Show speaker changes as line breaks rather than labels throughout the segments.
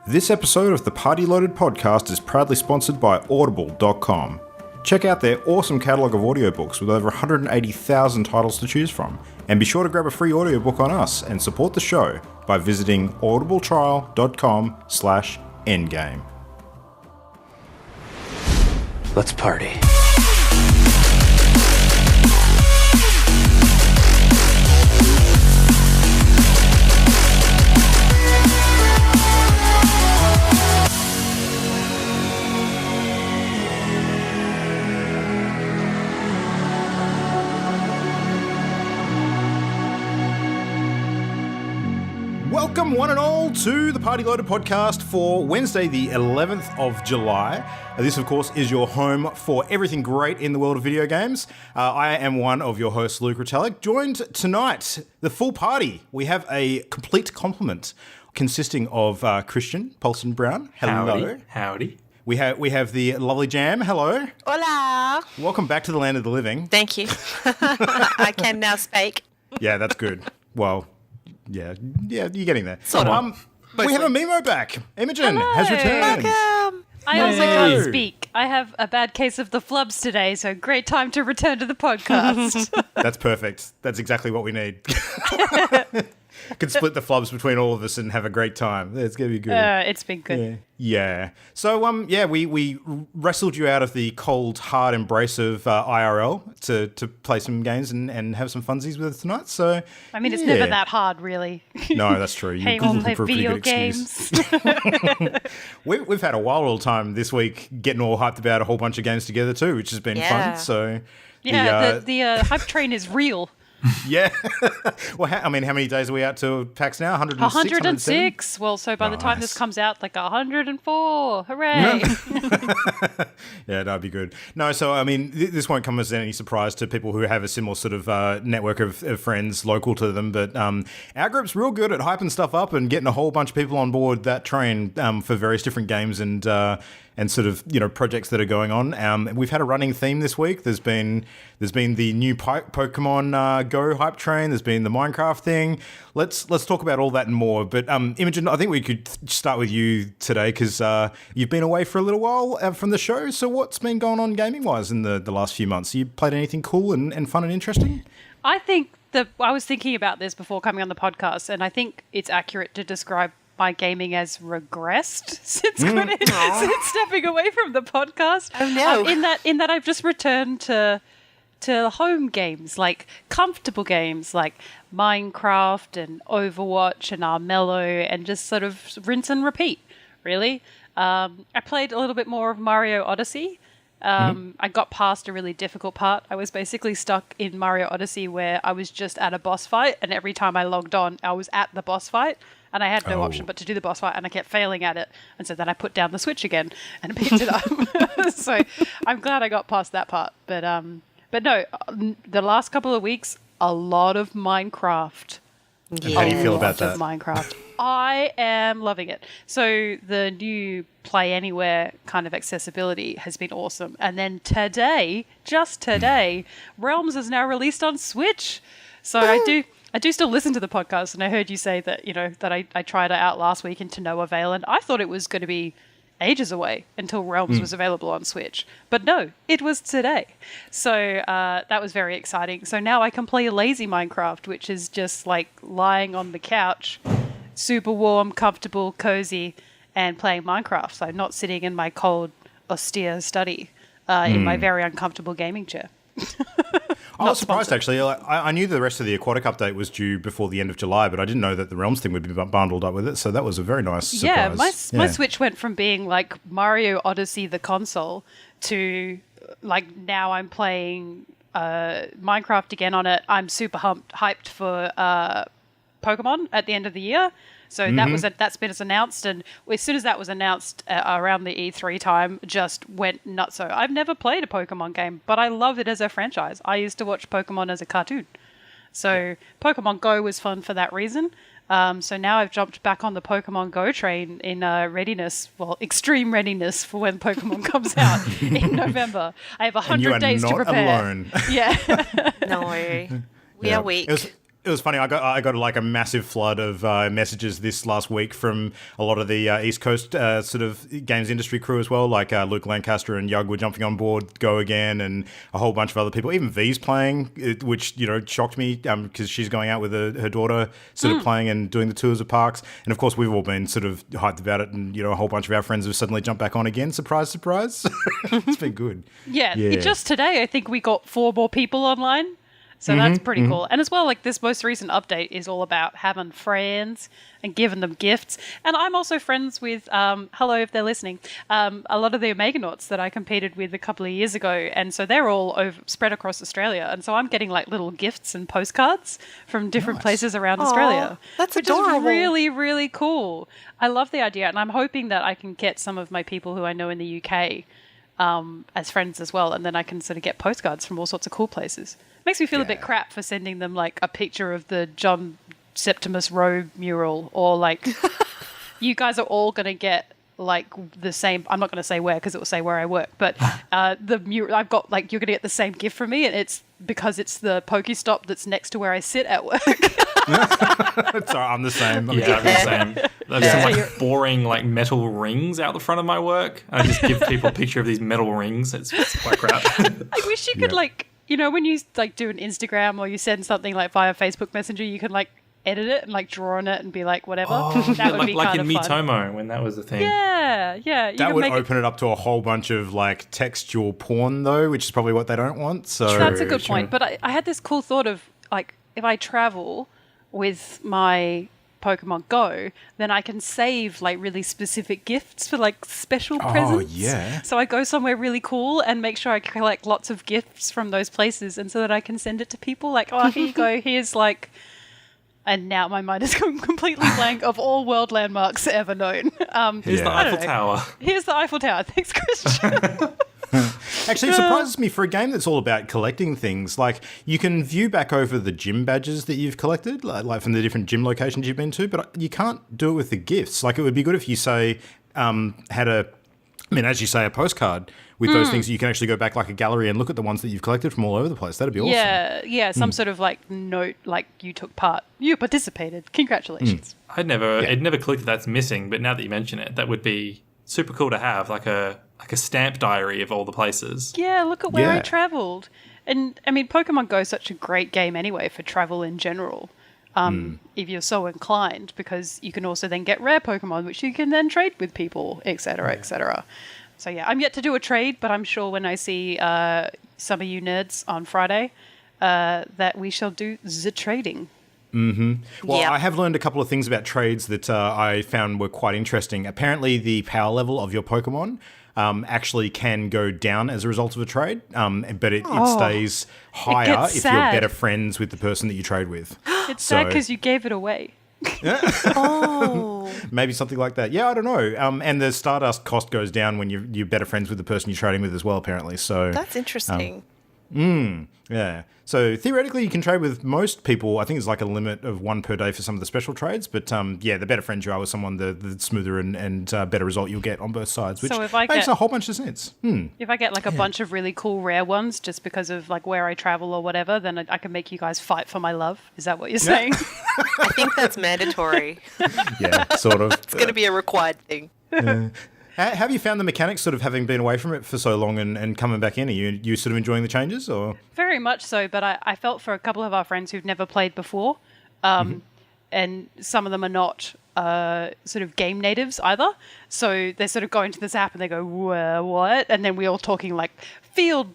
This episode of the Party Loaded podcast is proudly sponsored by Audible.com. Check out their awesome catalogue of audiobooks with over 180,000 titles to choose from. And be sure to grab a free audiobook on us and support the show by visiting audibletrial.com/endgame.
Let's party.
Welcome one and all to the Party Loaded podcast for Wednesday the 11th of July. This of course is your home for everything great in the world of video games. I am one of your hosts, Luke Retallick. Joined tonight, the full party. We have a complete complement consisting of Christian Paulson Brown. Hello.
Howdy.
We have the lovely Jam. Hello.
Hola.
Welcome back to the land of the living.
Thank you. I can now speak.
Yeah, that's good. Well, yeah, you're getting there.
Sort of.
We have a Mimo back. Imogen has returned.
Welcome.
I also can't speak. I have a bad case of the flubs today, so great time to return to the podcast.
That's perfect. That's exactly what we need. Could split the flubs between all of us and have a great time. It's going to be good.
It's been good.
Yeah. So, we wrestled you out of the cold, hard embrace of IRL to play some games and have some funsies with us tonight. So,
I mean, it's never that hard, really.
No, that's true.
Hey, we'll play video games.
We've had a wild time this week getting all hyped about a whole bunch of games together too, which has been fun. So,
the hype train is real.
Yeah. Well, how many days are we out to PAX now? 106?
106. Well, so by the time this comes out, like 104. Hooray.
Yeah, that'd be good. No, so, I mean, this won't come as any surprise to people who have a similar sort of network of friends local to them, but our group's real good at hyping stuff up and getting a whole bunch of people on board that train for various different games and sort of, projects that are going on. We've had a running theme this week. There's been the new Pokemon Go hype train. There's been the Minecraft thing. Let's talk about all that and more. But Imogen, I think we could start with you today because you've been away for a little while from the show. So what's been going on gaming-wise in the last few months? You played anything cool and fun and interesting?
I think I was thinking about this before coming on the podcast, and I think it's accurate to describe my gaming as regressed since stepping away from the podcast.
Oh no!
In that I've just returned to home games, like comfortable games like Minecraft and Overwatch and Armello, and just sort of rinse and repeat. Really, I played a little bit more of Mario Odyssey. I got past a really difficult part. I was basically stuck in Mario Odyssey where I was just at a boss fight, and every time I logged on, I was at the boss fight. And I had no option but to do the boss fight, and I kept failing at it. And so then I put down the Switch again and picked it up. So I'm glad I got past that part. But no, the last couple of weeks, a lot of Minecraft.
Yeah. How do you feel about that?
Minecraft. I am loving it. So the new Play Anywhere kind of accessibility has been awesome. And then today, just today, Realms is now released on Switch. So I do still listen to the podcast, and I heard you say that, that I tried it out last week and to no avail, and I thought it was going to be ages away until Realms was available on Switch. But no, it was today. So that was very exciting. So now I can play lazy Minecraft, which is just like lying on the couch, super warm, comfortable, cozy, and playing Minecraft. So not sitting in my cold, austere study in my very uncomfortable gaming chair.
I was surprised, actually. I knew the rest of the Aquatic update was due before the end of July, but I didn't know that the Realms thing would be bundled up with it, so that was a very nice surprise.
Yeah, my Switch went from being like Mario Odyssey, the console, to like now I'm playing Minecraft again on it. I'm super hyped for Pokemon at the end of the year. So that's been announced, and as soon as that was announced around the E3 time, just went nuts. So I've never played a Pokemon game, but I love it as a franchise. I used to watch Pokemon as a cartoon. So Pokemon Go was fun for that reason. So now I've jumped back on the Pokemon Go train in extreme readiness for when Pokemon comes out in November. I have 100 days to prepare.
And you are not alone.
Yeah.
No, we are weak.
It was funny. I got like a massive flood of messages this last week from a lot of the East Coast sort of games industry crew as well. Like Luke Lancaster and Yug were jumping on board Go again, and a whole bunch of other people. Even V's playing, which shocked me because she's going out with her daughter, sort of playing and doing the tours of parks. And of course, we've all been sort of hyped about it, and a whole bunch of our friends have suddenly jumped back on again. Surprise, surprise! It's been good.
Yeah. Just today, I think we got 4 more people online. So that's pretty cool. And as well, like this most recent update is all about having friends and giving them gifts. And I'm also friends with, hello if they're listening, a lot of the Omeganauts that I competed with a couple of years ago. And so they're all spread across Australia. And so I'm getting like little gifts and postcards from different places around Australia.
That's
which
adorable.
is really, really cool. I love the idea. And I'm hoping that I can get some of my people who I know in the UK as friends as well. And then I can sort of get postcards from all sorts of cool places. Makes me feel a bit crap for sending them like a picture of the John Septimus Rowe mural, or like you guys are all going to get like the same. I'm not going to say where because it will say where I work, but the mural I've got, like, you're going to get the same gift from me, and it's because it's the Pokestop that's next to where I sit at work.
Sorry, I'm the same.
I'm the same. There's some like boring like metal rings out the front of my work. I just give people a picture of these metal rings. It's quite crap.
I wish you could like, when you like do an Instagram or you send something like via Facebook Messenger, you can like edit it and like draw on it and be like whatever. That would be
like
kind
in
of fun.
Miitomo when that was a thing.
Yeah.
That would open it up to a whole bunch of like textual porn though, which is probably what they don't want. So
that's a good point. But I had this cool thought of like, if I travel with my Pokemon Go, then I can save like really specific gifts for like special presents.
Yeah.
So I go somewhere really cool and make sure I collect lots of gifts from those places, and so that I can send it to people like, oh, here you go, here's like, and now my mind is going completely blank of all world landmarks ever known.
Here's the Eiffel Tower.
Here's the Eiffel Tower. Thanks, Christian.
Actually, it surprises me for a game that's all about collecting things. Like, you can view back over the gym badges that you've collected, like from the different gym locations you've been to, but you can't do it with the gifts. Like, it would be good if you, say, had as you say, a postcard with those things. You can actually go back like a gallery and look at the ones that you've collected from all over the place. That'd be awesome.
Yeah, some sort of like note, like you took part, you participated, congratulations.
It never clicked that that's missing, but now that you mention it, that would be super cool to have, like a stamp diary of all the places.
Yeah, look at where I travelled. And I mean, Pokemon Go is such a great game anyway for travel in general. If you're so inclined, because you can also then get rare Pokemon, which you can then trade with people, etc., etc. So yeah, I'm yet to do a trade, but I'm sure when I see some of you nerds on Friday, that we shall do the trading.
Well, I have learned a couple of things about trades that I found were quite interesting. Apparently, the power level of your Pokemon actually can go down as a result of a trade, but it stays higher if you're better friends with the person that you trade with.
It's sad because you gave it away.
Maybe something like that. Yeah, I don't know. And the Stardust cost goes down when you're better friends with the person you're trading with as well, apparently. So
that's interesting.
Yeah. So theoretically, you can trade with most people. I think it's like a limit of 1 per day for some of the special trades. But the better friends you are with someone, the smoother and better result you'll get on both sides, which makes a whole bunch of sense.
If I get like a bunch of really cool rare ones just because of like where I travel or whatever, then I can make you guys fight for my love. Is that what you're saying?
I think that's mandatory.
Yeah, sort of.
It's going to be a required thing.
Have you found the mechanics, sort of having been away from it for so long and coming back in? Are you sort of enjoying the changes? Or
very much so, but I felt for a couple of our friends who've never played before, and some of them are not sort of game natives either. So they sort of go into this app and they go, what? And then we're all talking like field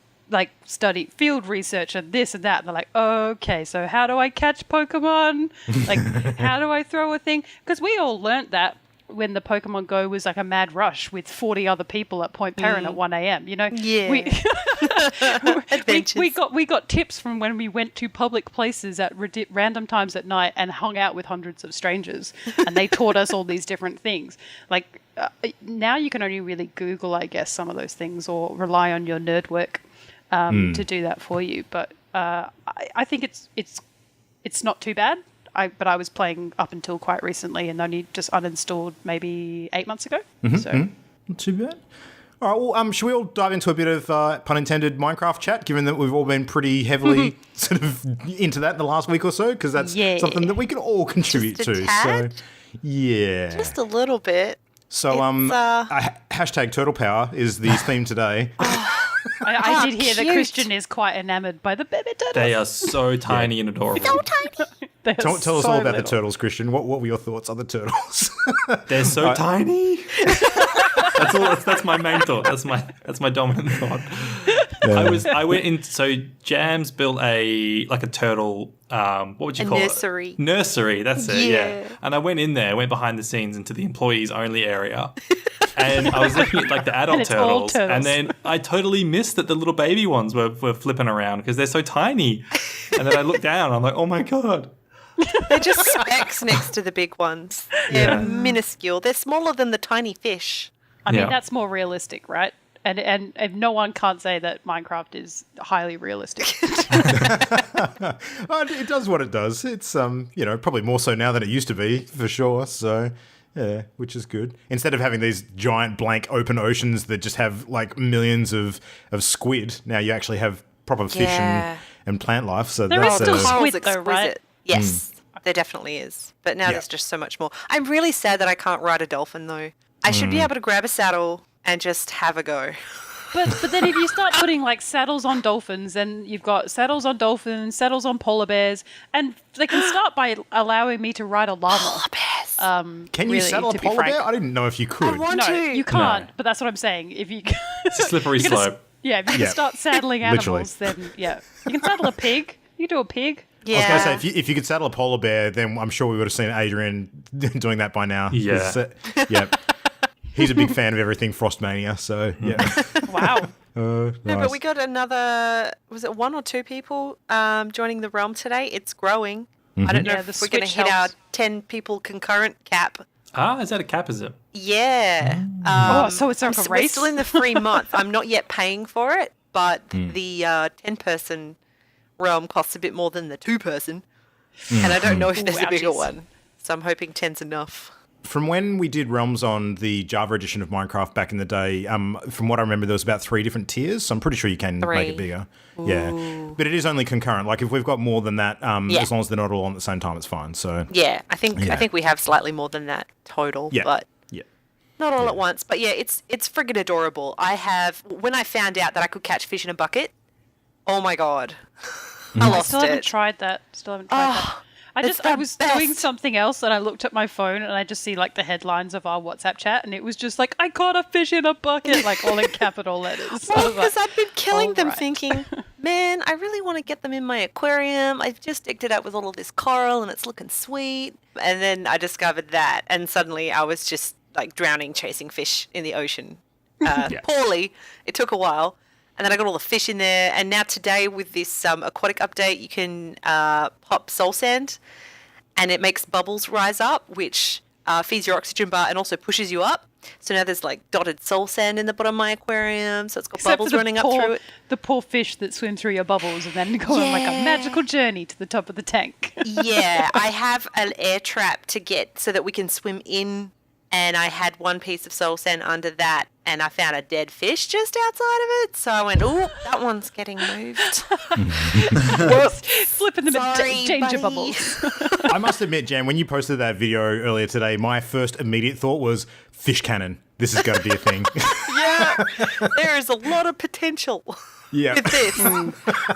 research and this and that. And they're like, okay, so how do I catch Pokemon? Like, how do I throw a thing? Because we all learnt that when the Pokemon Go was like a mad rush with 40 other people at Point Perrin at 1 a.m.
Yeah.
We got tips from when we went to public places at random times at night and hung out with hundreds of strangers, and they taught us all these different things. Like now you can only really Google, I guess, some of those things or rely on your nerd work to do that for you. But I think it's not too bad. But I was playing up until quite recently and only just uninstalled maybe 8 months ago. So
not too bad. All right, well, should we all dive into a bit of, pun intended, Minecraft chat, given that we've all been pretty heavily sort of into that in the last week or so? Because that's something that we can all contribute
Just a
to.
tad?
So, yeah.
Just a little bit.
So, hashtag Turtle Power is the theme today.
I did hear that
cute.
Christian is quite enamored by the baby turtles.
They are so tiny and adorable.
So tiny.
Tell us all about the turtles, Christian. What were your thoughts on the turtles?
They're so tiny. That's my main thought. That's my dominant thought.
Yeah.
I went in. So Jams built a turtle. What would you call
nursery.
it? Nursery. That's it.
Yeah.
Yeah. And I went in there, went behind the scenes into the employees only area, and I was looking at like the adult
And it's all
turtles,
turtles.
and then I totally missed that the little baby ones were flipping around because they're so tiny. And then I looked down. I'm like, oh my god.
They're just specks next to the big ones. They're
Yeah.
minuscule. They're smaller than the tiny fish.
I mean,
Yeah.
that's more realistic, right? And no one can't say that Minecraft is highly realistic.
It does what it does. It's probably more so now than it used to be, for sure. So yeah, which is good. Instead of having these giant blank open oceans that just have like millions of squid, now you actually have proper fish
Yeah.
and plant life. So
There
that's
is still
Coral's
squid though, right?
exquisite. Yes, there definitely is. But now
Yeah.
there's just so much more. I'm really sad that I can't ride a dolphin though. I should be able to grab a saddle and just have a go.
But then if you start putting like saddles on dolphins, then you've got saddles on dolphins, saddles on polar bears, and they can start by allowing me to ride a llama.
Bears.
Can you
really,
saddle a
to be
polar
frank.
bear? I didn't know if you could.
I want
No,
to.
you can't.
No.
But that's what I'm saying. If you
It's a slippery
you're gonna
slope.
yeah, if you
Yeah.
can start saddling
Literally.
animals, then yeah, you can saddle a pig. You do a pig.
I was going to say,
Yeah.
if you could saddle a polar bear, then I'm sure we would have seen Adrian doing that by now.
Yeah.
'Cause, yeah. He's a big fan of everything Frostmania, so yeah.
Wow.
No,
Nice.
but we got another. Was it 1 or 2 people joining the realm today? It's growing. I don't know
Yeah,
if
the
we're going to
Switch
hit our
helps.
10 people concurrent cap.
Is that a cap? Is it?
Yeah.
Oh, so it's like a
We're
race?
still in the free month. I'm not yet paying for it, but the 10-person realm costs a bit more than the 2-person, and I don't know if
Ooh,
there's a bigger
ouchies.
one. So I'm hoping 10's enough.
From when we did Realms on the Java edition of Minecraft back in the day, from what I remember, there was about 3 different tiers. So I'm pretty sure you can make
3.
it bigger. Yeah, but it is only concurrent. Like if we've got more than that,
Yeah.
as long as they're not all on at the same time, it's fine. So
Yeah, I think
Yeah.
we have slightly more than that total,
yeah,
but
yeah.
not all at once. But yeah, it's friggin' adorable. When I found out that I could catch fish in a bucket, oh my god, I
I
lost
still haven't
it.
tried that. Still haven't tried that.
it's
I
the
was doing
best.
something else and I looked at my phone and I just see like the headlines of our WhatsApp chat and it was just like, I caught a fish in a bucket, like all in capital letters. I
Well,
was like,
because I've been killing them
alright.
thinking, man, I really want to get them in my aquarium. I've just decked it out with all of this coral and it's looking sweet. And then I discovered that, and suddenly I was just like drowning, chasing fish in the ocean. Poorly. It took a while. And then I got all the fish in there. And now today with this aquatic update, you can pop soul sand and it makes bubbles rise up, which feeds your oxygen bar and also pushes you up. So now there's like dotted soul sand in the bottom of my aquarium, so it's got
except for
bubbles
the
running up
poor-
through it.
The poor fish that swim through your bubbles and then go on like a
Yeah.
magical journey to the top of the tank.
Yeah, I have an air trap to get so that we can swim in, and I had one piece of soul sand under that, and I found a dead fish just outside of it. So I went, "Ooh, that one's getting moved."
Flipping them
Sorry,
in danger
buddy.
bubbles.
I must admit, Jan, when you posted that video earlier today, my first immediate thought was fish cannon. This is going to be a thing.
Yeah, there is a lot of potential
Yeah,
with this.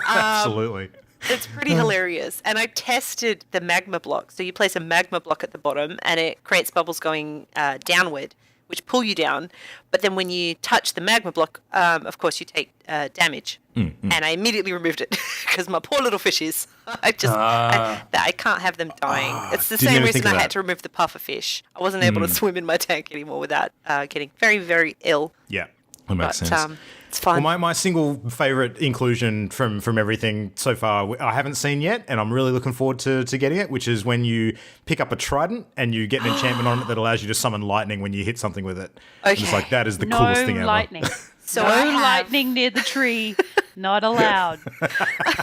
absolutely.
It's pretty hilarious. And I tested the magma block. So you place a magma block at the bottom and it creates bubbles going downward, which pull you down. But then when you touch the magma block, of course, you take damage. And I immediately removed it because my poor little fishes, I can't have them dying. It's the
didn't
same
even
reason
think of
I
that.
had to remove the puffer fish. I wasn't able to swim in my tank anymore without getting very, very ill.
Yeah, that makes
But
sense.
it's fun.
Well, my single favourite inclusion from everything so far, I haven't seen yet, and I'm really looking forward to getting it, which is when you pick up a trident and you get an enchantment on it that allows you to summon lightning when you hit something with it.
Okay.
It's like, that is the
No
coolest thing ever.
lightning.
So
no
I have-
lightning near the tree. Not allowed.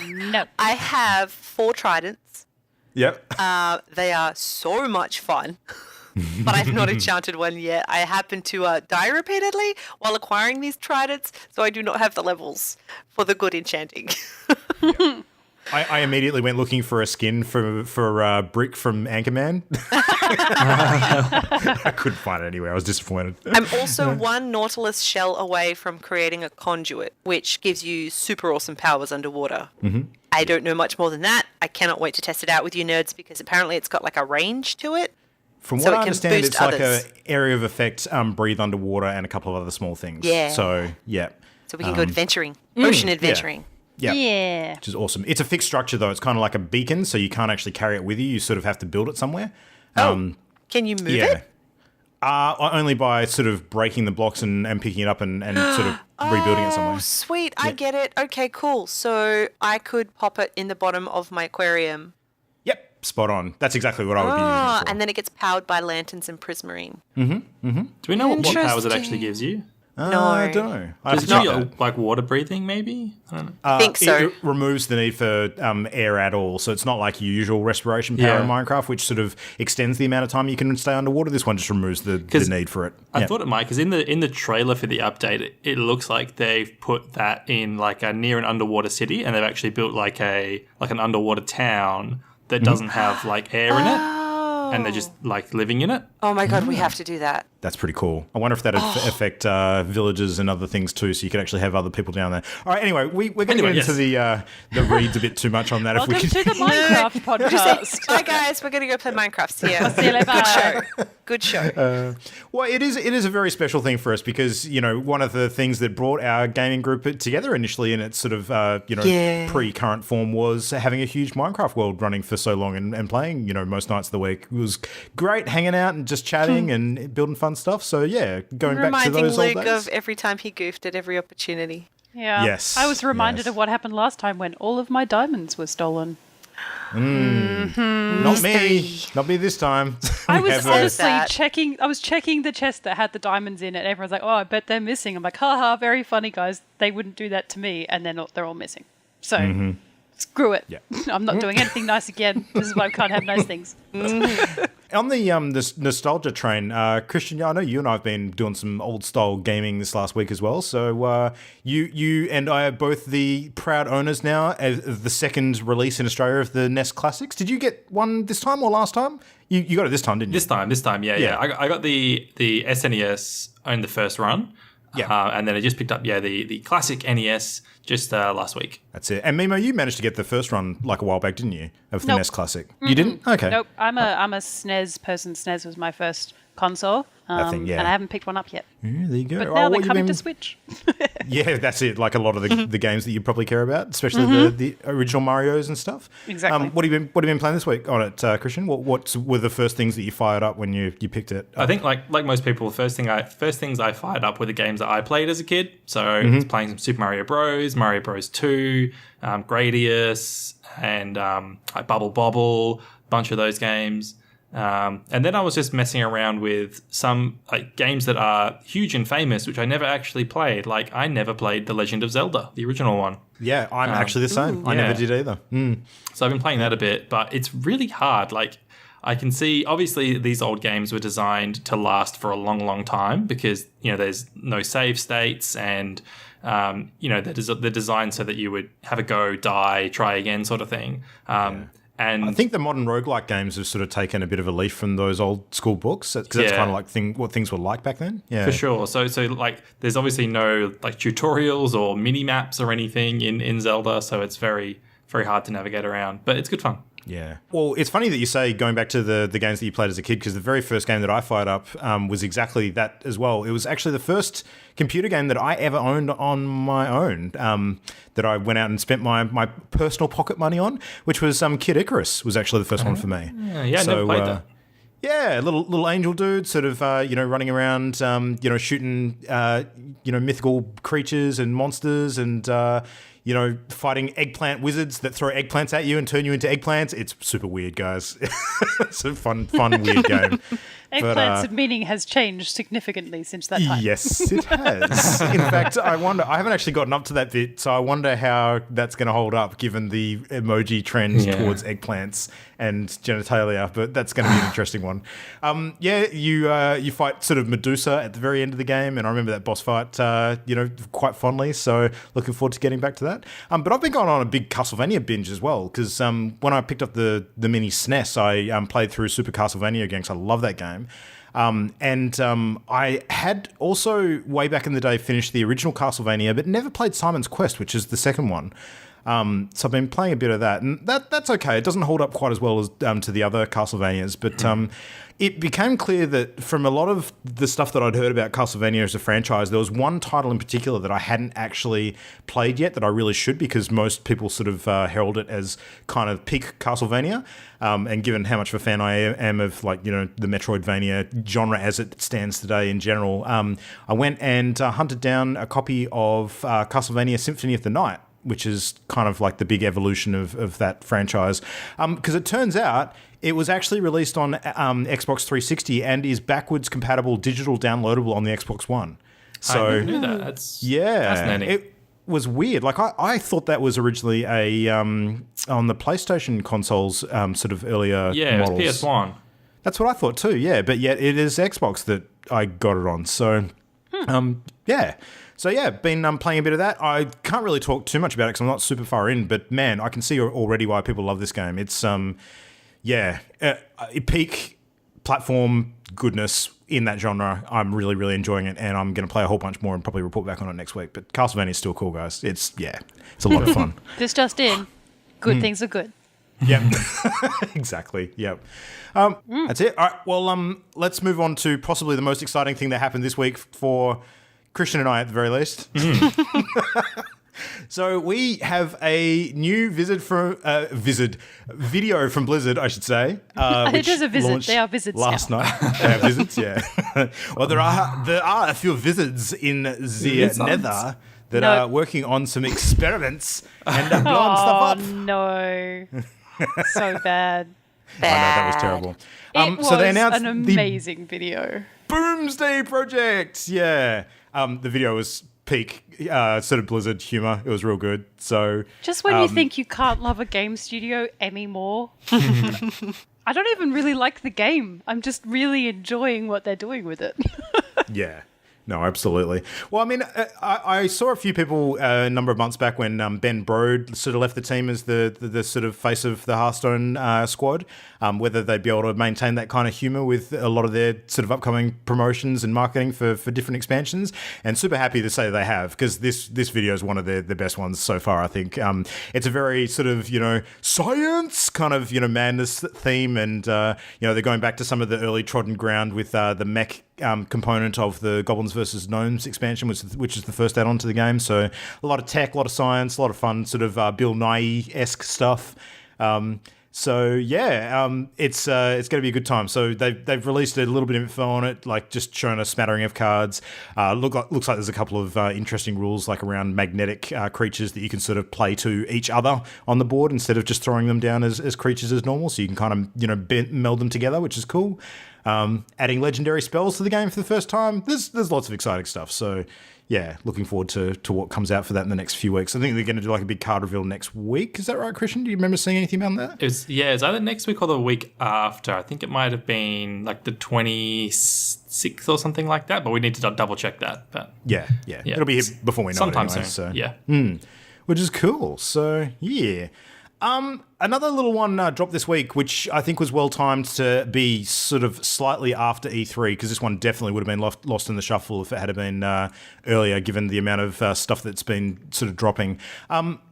No.
I have 4 tridents.
Yep.
They are so much fun. but I've not enchanted one yet. I happen to die repeatedly while acquiring these tridents, so I do not have the levels for the good enchanting.
I immediately went looking for a skin for Brick from Anchorman. I couldn't find it anywhere. I was disappointed.
I'm also one Nautilus shell away from creating a conduit, which gives you super awesome powers underwater. I don't know much more than that. I cannot wait to test it out with you nerds because apparently it's got like a range to it.
From
So
what
it
I
can
understand,
boost
it's like
others.
a area of effect, breathe underwater, and a couple of other small things.
Yeah.
So, yeah.
So we can go adventuring, ocean adventuring.
Yeah.
Yeah.
Which is awesome. It's a fixed structure, though. It's kind of like a beacon, so you can't actually carry it with you. You sort of have to build it somewhere.
Can you move
Yeah.
it?
Only by sort of breaking the blocks and picking it up and sort of rebuilding it
Oh,
somewhere.
sweet. I get it. Okay, cool. So I could pop it in the bottom of my aquarium.
Yep, spot on. That's exactly what I would be using it for.
And then it gets powered by lanterns and prismarine.
Do we know what powers it actually
Interesting.
gives you?
No.
I don't know. I have
Does
to
it
check
give you,
that.
like water breathing, maybe? I don't know.
I think so.
It removes the need for air at all, so it's not like your usual respiration power
Yeah.
in Minecraft, which sort of extends the amount of time you can stay underwater. This one just removes the need for it.
I
Yeah.
thought it might, because in the trailer for the update, it looks like they've put that in like a near an underwater city, and they've actually built like an underwater town that doesn't have like air in it, and they're just like living in it.
Oh my god, we have to do that.
That's pretty cool. I wonder if that'd affect villages and other things too, so you could actually have other people down there. All right, anyway, we're going to get into the reads a bit too much on that.
Welcome
if we
to
could.
the Minecraft podcast.
Bye guys, we're going to go play Minecraft. See ya.
See you later.
Good show. Good show.
Well, it is a very special thing for us because, you know, one of the things that brought our gaming group together initially in its sort of, pre-current form was having a huge Minecraft world running for so long and playing, you know, most nights of the week. It was great hanging out and just chatting and building fun stuff. So, yeah, going back to
Reminding
those
Luke
old days.
of every time he goofed at every opportunity.
Yeah.
Yes,
I was reminded
yes.
of what happened last time when all of my diamonds were stolen.
Not me. Not me this time.
I
We
was
have
honestly
that.
checking. I was checking the chest that had the diamonds in it. Everyone's like, "Oh, I bet they're missing." I'm like, "Haha, very funny, guys. They wouldn't do that to me." And then they're all missing. So screw it.
Yeah.
I'm not doing anything nice again. This is why I can't have nice things.
On the this nostalgia train, Christian, I know you and I have been doing some old style gaming this last week as well. So you and I are both the proud owners now of the second release in Australia of the NES Classics. Did you get one this time or last time? You got it this time, didn't you?
This time, yeah. I got the SNES on the first run.
Yeah.
And then I just picked up, the classic NES just last week.
That's it. And Mimo, you managed to get the first run like a while back, didn't you? Of the
Nope.
NES Classic. You didn't? Okay.
Nope. I'm a SNES person. SNES was my first console.
thing, yeah.
And I haven't picked one up yet.
Yeah, there you go.
But
Oh,
now
what
they're
you
coming
been-
to Switch.
Yeah, that's it. Like a lot of the games that you probably care about, especially the original Marios and stuff.
Exactly.
What have you been playing this week on it, Christian? What were the first things that you fired up when you picked it?
I think like most people, first things I fired up were the games that I played as a kid. So I was playing some Super Mario Bros, Mario Bros 2, Gradius, and like Bubble Bobble, a bunch of those games. And then I was just messing around with some like games that are huge and famous, which I never actually played. Like I never played The Legend of Zelda, the original one.
Yeah, I'm actually the same. I never did either.
So I've been playing that a bit, but it's really hard. Like I can see, obviously, these old games were designed to last for a long, long time because there's no save states, and they're designed so that you would have a go, die, try again, sort of thing. And
I think the modern roguelike games have sort of taken a bit of a leaf from those old school books because that's kind of like what things were like back then. Yeah,
for sure. So like, there's obviously no like tutorials or mini maps or anything in Zelda, so it's very, very hard to navigate around. But it's good fun.
Yeah. Well, it's funny that you say going back to the games that you played as a kid, because the very first game that I fired up was exactly that as well. It was actually the first computer game that I ever owned on my own, that I went out and spent my personal pocket money on, which was Kid Icarus was actually the first one for me.
Yeah, I never played that.
Yeah, little angel dude, sort of, running around, shooting, mythical creatures and monsters and, fighting eggplant wizards that throw eggplants at you and turn you into eggplants. It's super weird, guys. It's a fun, weird game.
Eggplant's meaning has changed significantly since that time.
Yes, it has. In fact, I haven't actually gotten up to that bit, so I wonder how that's going to hold up given the emoji trend towards eggplants and genitalia, but that's going to be an interesting one. You fight sort of Medusa at the very end of the game, and I remember that boss fight, quite fondly, so looking forward to getting back to that. But I've been going on a big Castlevania binge as well, because when I picked up the mini SNES, I played through Super Castlevania again, because I love that game. I had also, way back in the day, finished the original Castlevania, but never played Simon's Quest, which is the second one. So I've been playing a bit of that, and that's okay. It doesn't hold up quite as well as to the other Castlevanias, but it became clear that from a lot of the stuff that I'd heard about Castlevania as a franchise, there was one title in particular that I hadn't actually played yet that I really should, because most people sort of herald it as kind of peak Castlevania. And given how much of a fan I am of, the Metroidvania genre as it stands today in general, I went and hunted down a copy of Castlevania Symphony of the Night, which is kind of like the big evolution of that franchise. Because it turns out it was actually released on Xbox 360 and is backwards compatible digital downloadable on the Xbox One. So,
I never knew that. That's fascinating.
It was weird. I thought that was originally on the PlayStation consoles, sort of earlier models.
Yeah, it was PS1.
That's what I thought too, yeah. But yet it is Xbox that I got it on. So, yeah. So, yeah, been playing a bit of that. I can't really talk too much about it because I'm not super far in, but, man, I can see already why people love this game. It's, peak platform goodness in that genre. I'm really, really enjoying it, and I'm going to play a whole bunch more and probably report back on it next week. But Castlevania is still cool, guys. It's a lot of fun.
This just in. Good things are good.
Yep. Exactly. Yep. That's it. All right. Well, let's move on to possibly the most exciting thing that happened this week for Christian and I, at the very least. So we have a new video from Blizzard, I should say.
It is a visit. They are visits
last
now.
night. They are visits, yeah. Well, there are a few visits in the Nether that are working on some experiments and blowing stuff up.
Oh no! So bad.
I know, that was terrible.
It was
so they announced
an amazing video.
Boomsday Project, yeah. The video was peak sort of Blizzard humor. It was real good. So
just when you think you can't love a game studio anymore, I don't even really like the game. I'm just really enjoying what they're doing with it.
Yeah. No, absolutely. Well, I mean, I saw a few people a number of months back when Ben Brode sort of left the team as the sort of face of the Hearthstone squad, whether they'd be able to maintain that kind of humor with a lot of their sort of upcoming promotions and marketing for different expansions. And super happy to say they have, because this video is one of the best ones so far, I think. It's a very sort of, science kind of, madness theme. And, they're going back to some of the early trodden ground with the mech component of the Goblins vs. Gnomes expansion, which is the first add-on to the game. So a lot of tech, a lot of science, a lot of fun sort of Bill Nye-esque stuff. It's going to be a good time. So they've released a little bit of info on it, like just showing a smattering of cards. Looks like there's a couple of interesting rules, like around magnetic creatures that you can sort of play to each other on the board instead of just throwing them down as creatures as normal. So you can kind of meld them together, which is cool. Adding legendary spells to the game for the first time. There's lots of exciting stuff. So yeah, looking forward to what comes out for that in the next few weeks. I think they're going to do like a big card reveal next week. Is that right, Christian? Do you remember seeing anything about that?
It's either next week or the week after. I think it might have been like the 26th or something like that, but we need to double check that. But
yeah. It'll be here before we know
sometime
it anyway,
soon.
So.
Yeah.
Which is cool. So yeah. Another little one dropped this week, which I think was well timed to be sort of slightly after E3, because this one definitely would have been lost in the shuffle if it had been earlier, given the amount of stuff that's been sort of dropping.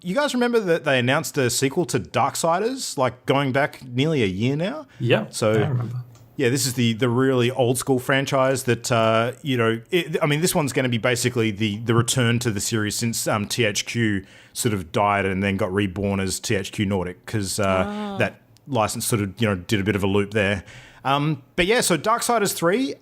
You guys remember that they announced a sequel to Darksiders, like going back nearly a year now?
Yeah,
so
I remember.
Yeah, this is the really old school franchise that, this one's going to be basically the return to the series since THQ sort of died and then got reborn as THQ Nordic, because that license sort of, did a bit of a loop there. So Darksiders 3,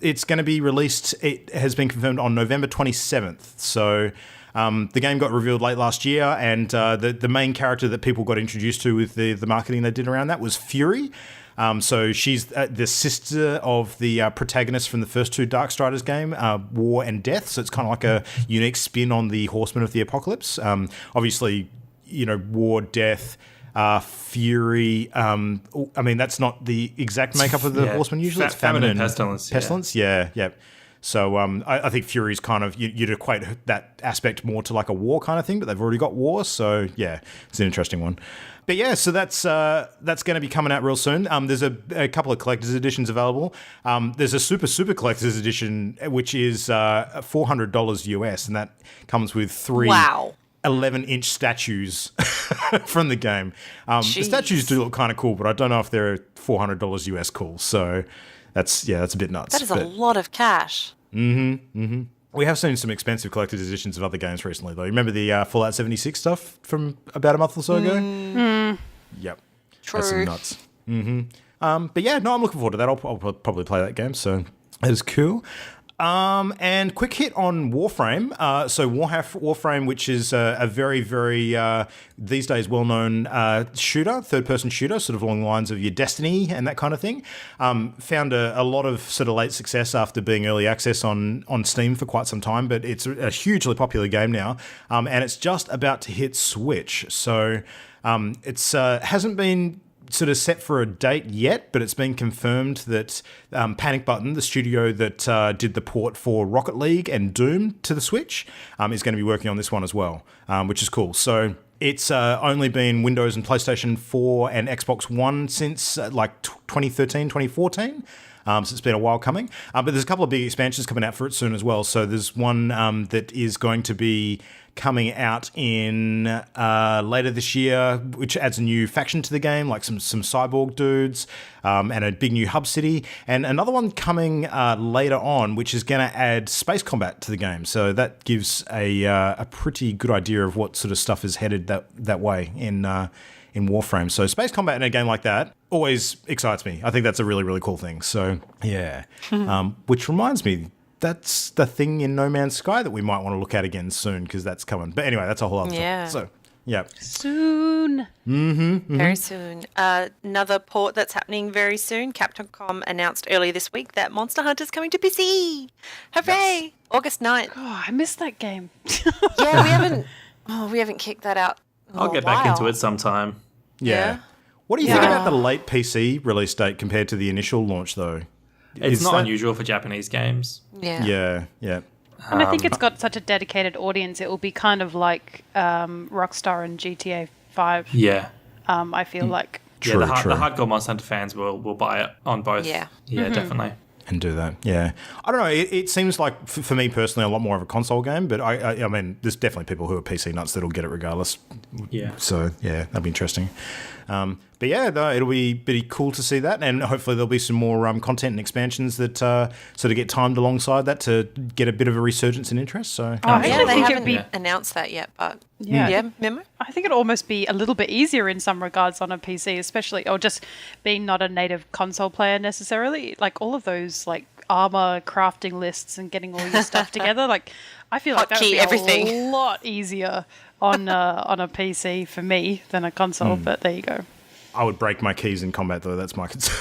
it's going to be released, it has been confirmed on November 27th. So the game got revealed late last year, and the main character that people got introduced to with the marketing they did around that was Fury. So she's the sister of the protagonist from the first two Darkstriders game, War and Death. So it's kind of like a unique spin on the Horsemen of the Apocalypse. Obviously, War, Death, Fury. I mean, that's not the exact makeup of the Horsemen usually. It's
Famine and Pestilence.
Pestilence, yeah. So I think Fury's kind of, you'd equate that aspect more to like a war kind of thing, but they've already got war. So yeah, it's an interesting one. But yeah, so that's going to be coming out real soon. There's a couple of collector's editions available. There's a super collector's edition, which is $400 US, and that comes with 3 11-inch statues from the game. The statues do look kind of cool, but I don't know if they're $400 US cool. So that's a bit nuts.
That is a lot of cash.
We have seen some expensive collector's editions of other games recently, though. You remember the Fallout 76 stuff from about a month or so ago? Yep.
True.
That's some nuts. But yeah, no, I'm looking forward to that. I'll probably play that game, so that is cool. And quick hit on Warframe. So Warframe, which is a very, very these days well-known shooter, third-person shooter, sort of along the lines of your Destiny and that kind of thing. Found a lot of sort of late success after being early access on Steam for quite some time, but it's a hugely popular game now, and it's just about to hit Switch. So it's hasn't been sort of set for a date yet, but it's been confirmed that Panic Button, the studio that did the port for Rocket League and Doom to the Switch, is going to be working on this one as well, which is cool. So it's only been Windows and PlayStation 4 and Xbox One since 2013, 2014. So it's been a while coming. But there's a couple of big expansions coming out for it soon as well. So there's one that is going to be coming out in later this year, which adds a new faction to the game, like some cyborg dudes, and a big new hub city. And another one coming later on, which is going to add space combat to the game. So that gives a pretty good idea of what sort of stuff is headed that way in Warframe. So space combat in a game like that always excites me. I think that's a really, really cool thing. So yeah, which reminds me, that's the thing in No Man's Sky that we might want to look at again soon, because that's coming. But anyway, that's a whole other thing. So yeah,
soon.
Very soon. Another port that's happening very soon. Capcom announced earlier this week that Monster Hunter's coming to PC. Hooray! Yes. August 9th.
Oh, I missed that game.
Yeah, we haven't kicked that out.
I'll get back into it sometime.
Yeah. What do you think about the late PC release date compared to the initial launch, though?
It's not unusual for Japanese games.
Yeah.
And I think it's got such a dedicated audience. It will be kind of like Rockstar and GTA 5.
Yeah.
I feel like.
True. The hardcore Monster Hunter fans will buy it on both. Yeah, definitely.
And do that, yeah. I don't know. It seems like, for me personally, a lot more of a console game. But I mean, there's definitely people who are PC nuts that'll get it regardless.
Yeah.
So yeah, that'd be interesting. But yeah, it'll be pretty cool to see that, and hopefully there'll be some more content and expansions that sort of get timed alongside that to get a bit of a resurgence in interest. So
they haven't announced that yet, but Memo?
I think it'll almost be a little bit easier in some regards on a PC, especially, or just being not a native console player necessarily. Like all of those like armor crafting lists and getting all your stuff together. Like I feel like that would be a lot easier on a PC for me than a console. But there you go.
I would break my keys in combat, though. That's my concern.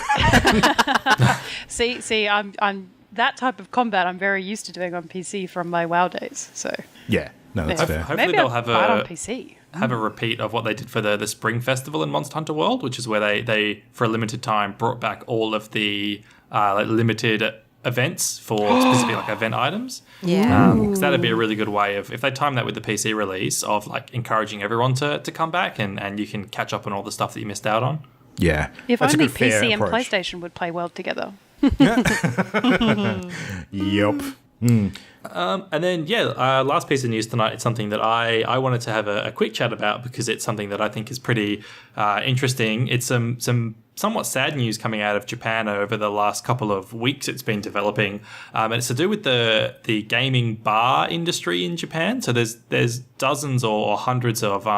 See, I'm that type of combat I'm very used to doing on PC from my WoW days. So
yeah, no, that's fair.
Hopefully
maybe
they'll
have on PC.
Have a repeat of what they did for the Spring Festival in Monster Hunter World, which is where they for a limited time brought back all of the limited events for specifically like event items.
Yeah.
Because that'd be a really good way of, if they time that with the PC release, of like encouraging everyone to come back and you can catch up on all the stuff that you missed out on.
Yeah.
If
that's
only
a good, fair
PC and
approach.
PlayStation would play well together.
Yep.
And then, last piece of news tonight, it's something that I wanted to have a quick chat about because it's something that I think is pretty interesting. It's some somewhat sad news coming out of Japan over the last couple of weeks it's been developing. And it's to do with the gaming bar industry in Japan. So there's dozens or hundreds of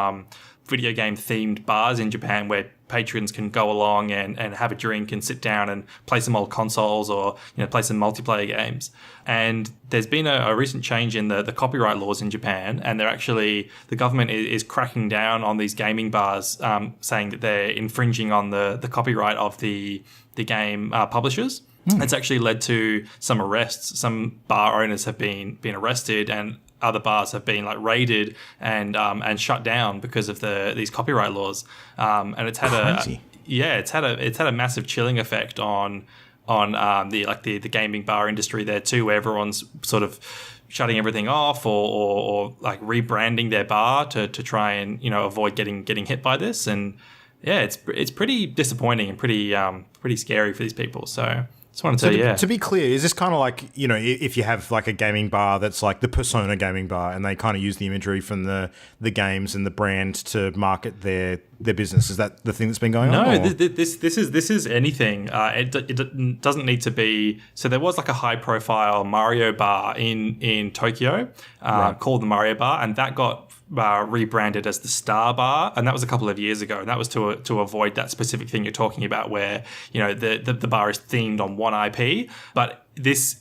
video game themed bars in Japan where patrons can go along and have a drink and sit down and play some old consoles or play some multiplayer games. And there's been a recent change in the copyright laws in Japan, and the government is cracking down on these gaming bars, saying that they're infringing on the copyright of the game publishers. It's actually led to some arrests. Some bar owners have been arrested, and other bars have been raided and shut down because of these copyright laws. And it's had it's had a massive chilling effect on the gaming bar industry there too, where everyone's sort of shutting everything off or rebranding their bar to try and avoid getting hit by this. And yeah, it's pretty disappointing and pretty scary for these people. So just wanted
to be clear, is this kind of like, if you have a gaming bar that's like the Persona gaming bar, and they kind of use the imagery from the games and the brand to market their business? Is that the thing that's been going on?
No, this is anything. It doesn't need to be. So there was a high profile Mario bar in Tokyo called the Mario Bar, and that got rebranded as the Star Bar, and that was a couple of years ago, and that was to avoid that specific thing you're talking about, where the bar is themed on one IP. But this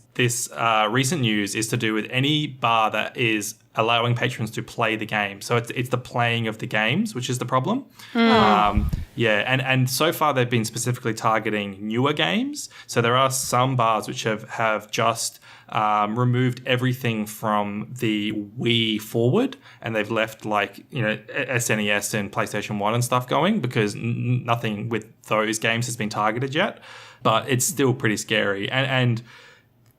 recent news is to do with any bar that is allowing patrons to play the game. So it's the playing of the games, which is the problem. And so far they've been specifically targeting newer games. So there are some bars which have just removed everything from the Wii forward, and they've left SNES and PlayStation 1 and stuff going, because nothing with those games has been targeted yet. But it's still pretty scary. And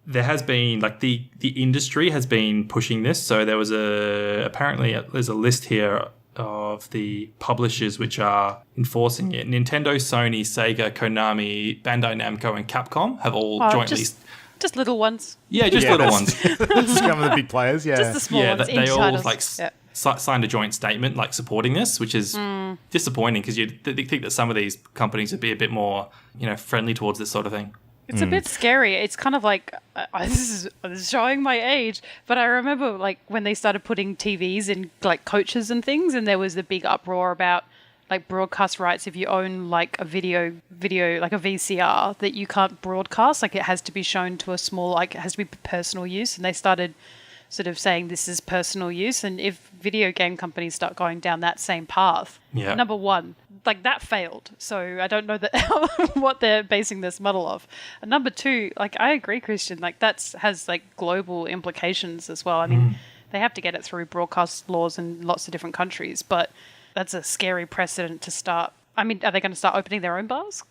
there has been the industry has been pushing this. So there was there's a list here of the publishers which are enforcing it. Nintendo, Sony, Sega, Konami, Bandai Namco, and Capcom have all jointly.
Just little ones.
Yeah, little ones.
Some of the big players, yeah.
Just the small ones.
They all signed a joint statement supporting this, which is disappointing, because you'd think that some of these companies would be a bit more friendly towards this sort of thing.
It's a bit scary. It's kind of this is showing my age, but I remember when they started putting TVs in coaches and things, and there was a big uproar about broadcast rights. If you own a video like a VCR, that you can't broadcast, it has to be shown to a small, it has to be personal use. And they started sort of saying this is personal use. And if video game companies start going down that same path, number one, that failed. So I don't know what they're basing this model off. And number two, I agree, Christian, that has global implications as well. I mean, they have to get it through broadcast laws in lots of different countries, but that's a scary precedent to start. I mean, are they going to start opening their own bars?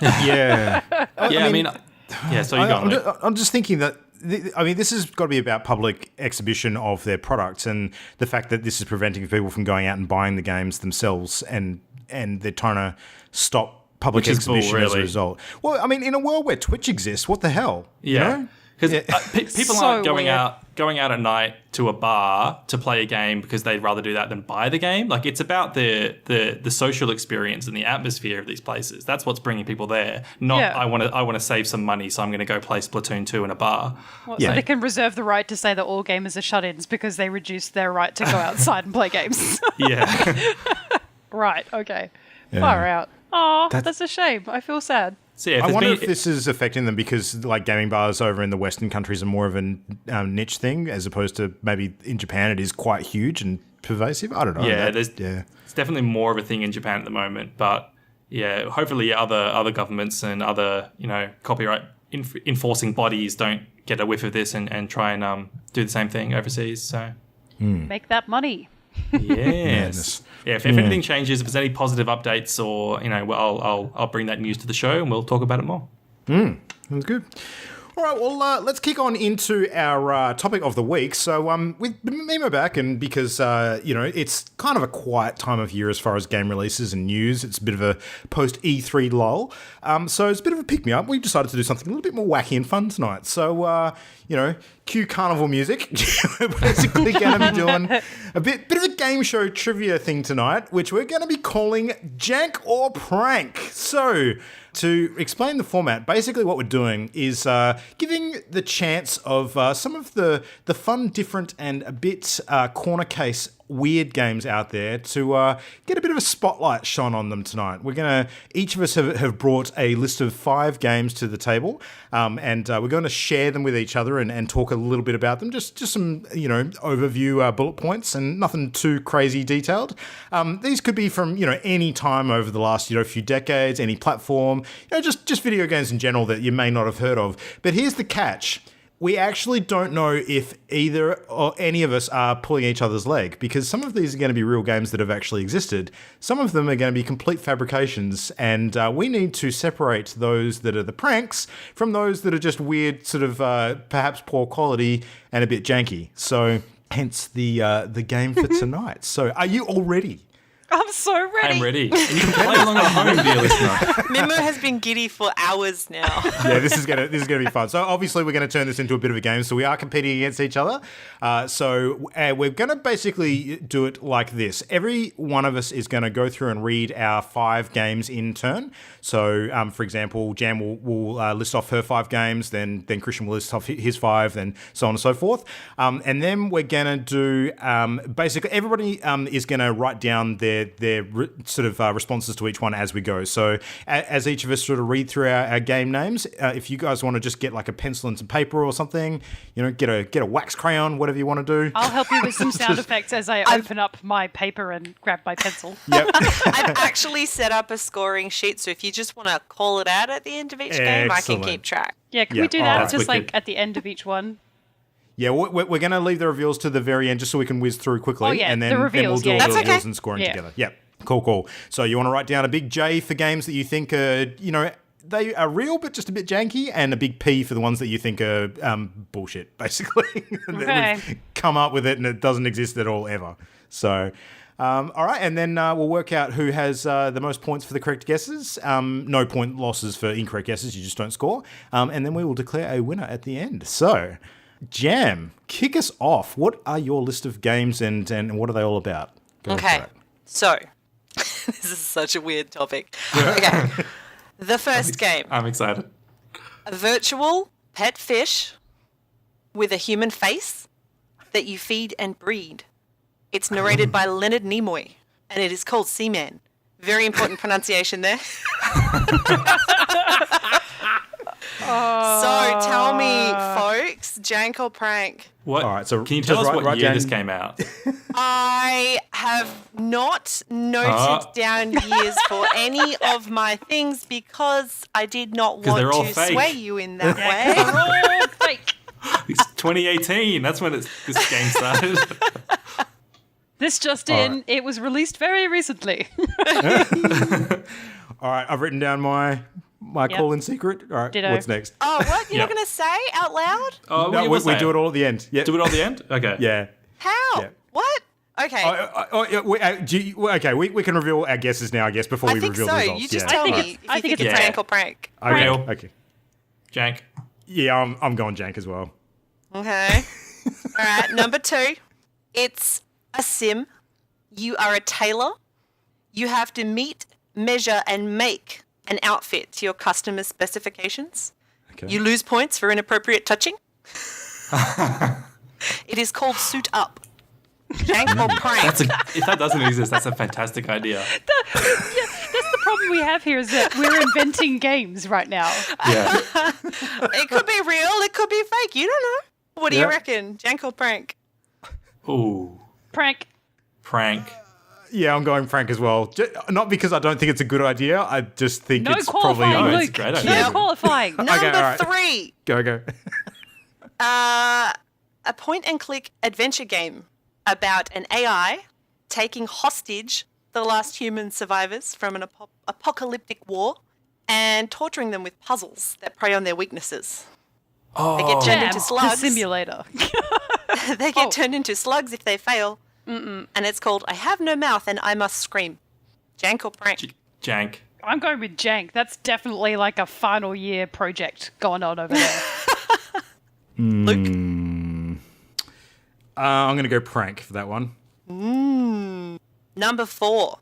Yeah.
So you go.
I'm just thinking that, this has got to be about public exhibition of their products, and the fact that this is preventing people from going out and buying the games themselves, and they're trying to stop public exhibition as a result. Well, in a world where Twitch exists, what the hell?
Yeah. Because people aren't going out at night to a bar to play a game because they'd rather do that than buy the game. It's about the social experience and the atmosphere of these places. That's what's bringing people there. Not I want to save some money, so I'm going to go play Splatoon 2 in a bar.
So they can reserve the right to say that all gamers are shut-ins because they reduced their right to go outside and play games.
Yeah.
Right. Okay. Yeah. Far out. Oh, that's a shame. I feel sad.
So
I wonder if this is affecting them because gaming bars over in the Western countries are more of a niche thing, as opposed to maybe in Japan it is quite huge and pervasive. I don't know.
Yeah, it's definitely more of a thing in Japan at the moment. But yeah, hopefully other governments and other copyright enforcing bodies don't get a whiff of this and try and do the same thing overseas. So
make that money.
Yes. Yeah, if anything changes, if there's any positive updates, or I'll bring that news to the show and we'll talk about it more.
That's good. All right, well, let's kick on into our topic of the week. So with Mimo back, and because, it's kind of a quiet time of year as far as game releases and news, it's a bit of a post-E3 lull. So it's a bit of a pick-me-up. We've decided to do something a little bit more wacky and fun tonight. So, cue carnival music. We're basically going to be doing a bit of a game show trivia thing tonight, which we're going to be calling Jank or Prank. So to explain the format, basically what we're doing is giving the chance of some of the fun, different, and a bit corner case weird games out there to get a bit of a spotlight shone on them tonight. We're going to, each of us have brought a list of 5 games to the table, and we're going to share them with each other and talk a little bit about them. Just some, overview bullet points and nothing too crazy detailed. These could be from, any time over the last, few decades, any platform, just video games in general that you may not have heard of. But here's the catch. We actually don't know if either or any of us are pulling each other's leg, because some of these are going to be real games that have actually existed. Some of them are going to be complete fabrications, and we need to separate those that are the pranks from those that are just weird, sort of perhaps poor quality and a bit janky. So hence the game for tonight. So are you all ready?
I'm so ready.
I'm ready. And you can play along at home, dear listener.
Mimo has been giddy for hours now.
Yeah, this is gonna be fun. So obviously we're gonna turn this into a bit of a game. So we are competing against each other. So we're gonna basically do it like this. Every one of us is gonna go through and read our 5 games in turn. So for example, Jan will list off her 5 games, then Christian will list off his 5, then so on and so forth. And then we're gonna do basically everybody is gonna write down their sort of responses to each one as we go. So as each of us sort of read through our game names, if you guys want to just get like a pencil and some paper or something, get a wax crayon, whatever you want to do.
I'll help you with some sound effects as I open up my paper and grab my pencil.
Yep.
I've actually set up a scoring sheet, so if you just want to call it out at the end of each game, I can keep track.
Yeah, can we do that just
wicked.
like at the end of each one?
Yeah, we're going to leave the reveals to the very end just so we can whiz through quickly.
Oh, yeah,
and then,
the reveals,
then we'll do all the
That's
reveals
okay.
and scoring together. Yep. Cool. So you want to write down a big J for games that you think are, they are real but just a bit janky, and a big P for the ones that you think are bullshit, basically.
Okay.
We've come up with it and it doesn't exist at all ever. So, all right, and then we'll work out who has the most points for the correct guesses. No point losses for incorrect guesses, you just don't score. And then we will declare a winner at the end. So, Jam, kick us off. What are your list of games and what are they all about? Go
Okay,
for it.
so this is such a weird topic. Okay, the first game,
I'm excited.
a virtual pet fish with a human face that you feed and breed. It's narrated by Leonard Nimoy, and it is called Seaman. Very important pronunciation there. So tell me, folks, jank or prank?
What?
All right, so
can you
just
tell us
write-
what
write
year
down-
this came out?
I have not noted down years for any of my things because I did not
'Cause they're all
want to
fake.
sway you in that way.
They're all fake.
It's 2018. That's when this game started.
This just
All
in,
right.
it was released very recently.
All right, I've written down my
Yep.
call in secret. All right,
Ditto.
what's next?
Oh, what? You're
Yep.
not going to say out loud?
Oh,
No,
you
we
will say
do it all at the end. Yeah.
Do it all at the end? Okay.
Yeah.
How?
Yeah.
What? Okay.
We can reveal our guesses now, I guess, before
I
we
think
reveal
so.
the results.
You just
yeah.
tell
think
me
it's-
if
I
you
think
think it's
it's
prank or prank.
Okay.
Real.
Okay.
Jank.
Yeah, I'm going jank as well.
Okay. All right. Number 2. It's a sim. You are a tailor. You have to meet, measure, and make an outfit to your customer specifications.
Okay.
You lose points for inappropriate touching. It is called Suit Up. Jank or prank?
If that doesn't exist, that's a fantastic idea.
That's the problem we have here is that we're inventing games right now.
Yeah.
It could be real. It could be fake. You don't know. What do you
Yeah.
reckon? Jank or prank?
Ooh.
Prank.
Prank.
Yeah, I'm going prank as well. Not because I don't think it's a good idea. I just think
No
it's
qualifying,
probably...
No, it's
Luke.
a great
No
idea.
qualifying.
Number
all right.
3.
Go.
A point-and-click adventure game about an AI taking hostage the last human survivors from an apocalyptic war and torturing them with puzzles that prey on their weaknesses.
Oh.
They get turned
Jam,
into
the
slugs.
simulator.
They get turned into slugs if they fail. And it's called I Have No Mouth and I Must Scream. Jank or prank?
Jank.
I'm going with Jank. That's definitely like a final year project going on over there.
Luke?
I'm going to go prank for that one.
Number 4.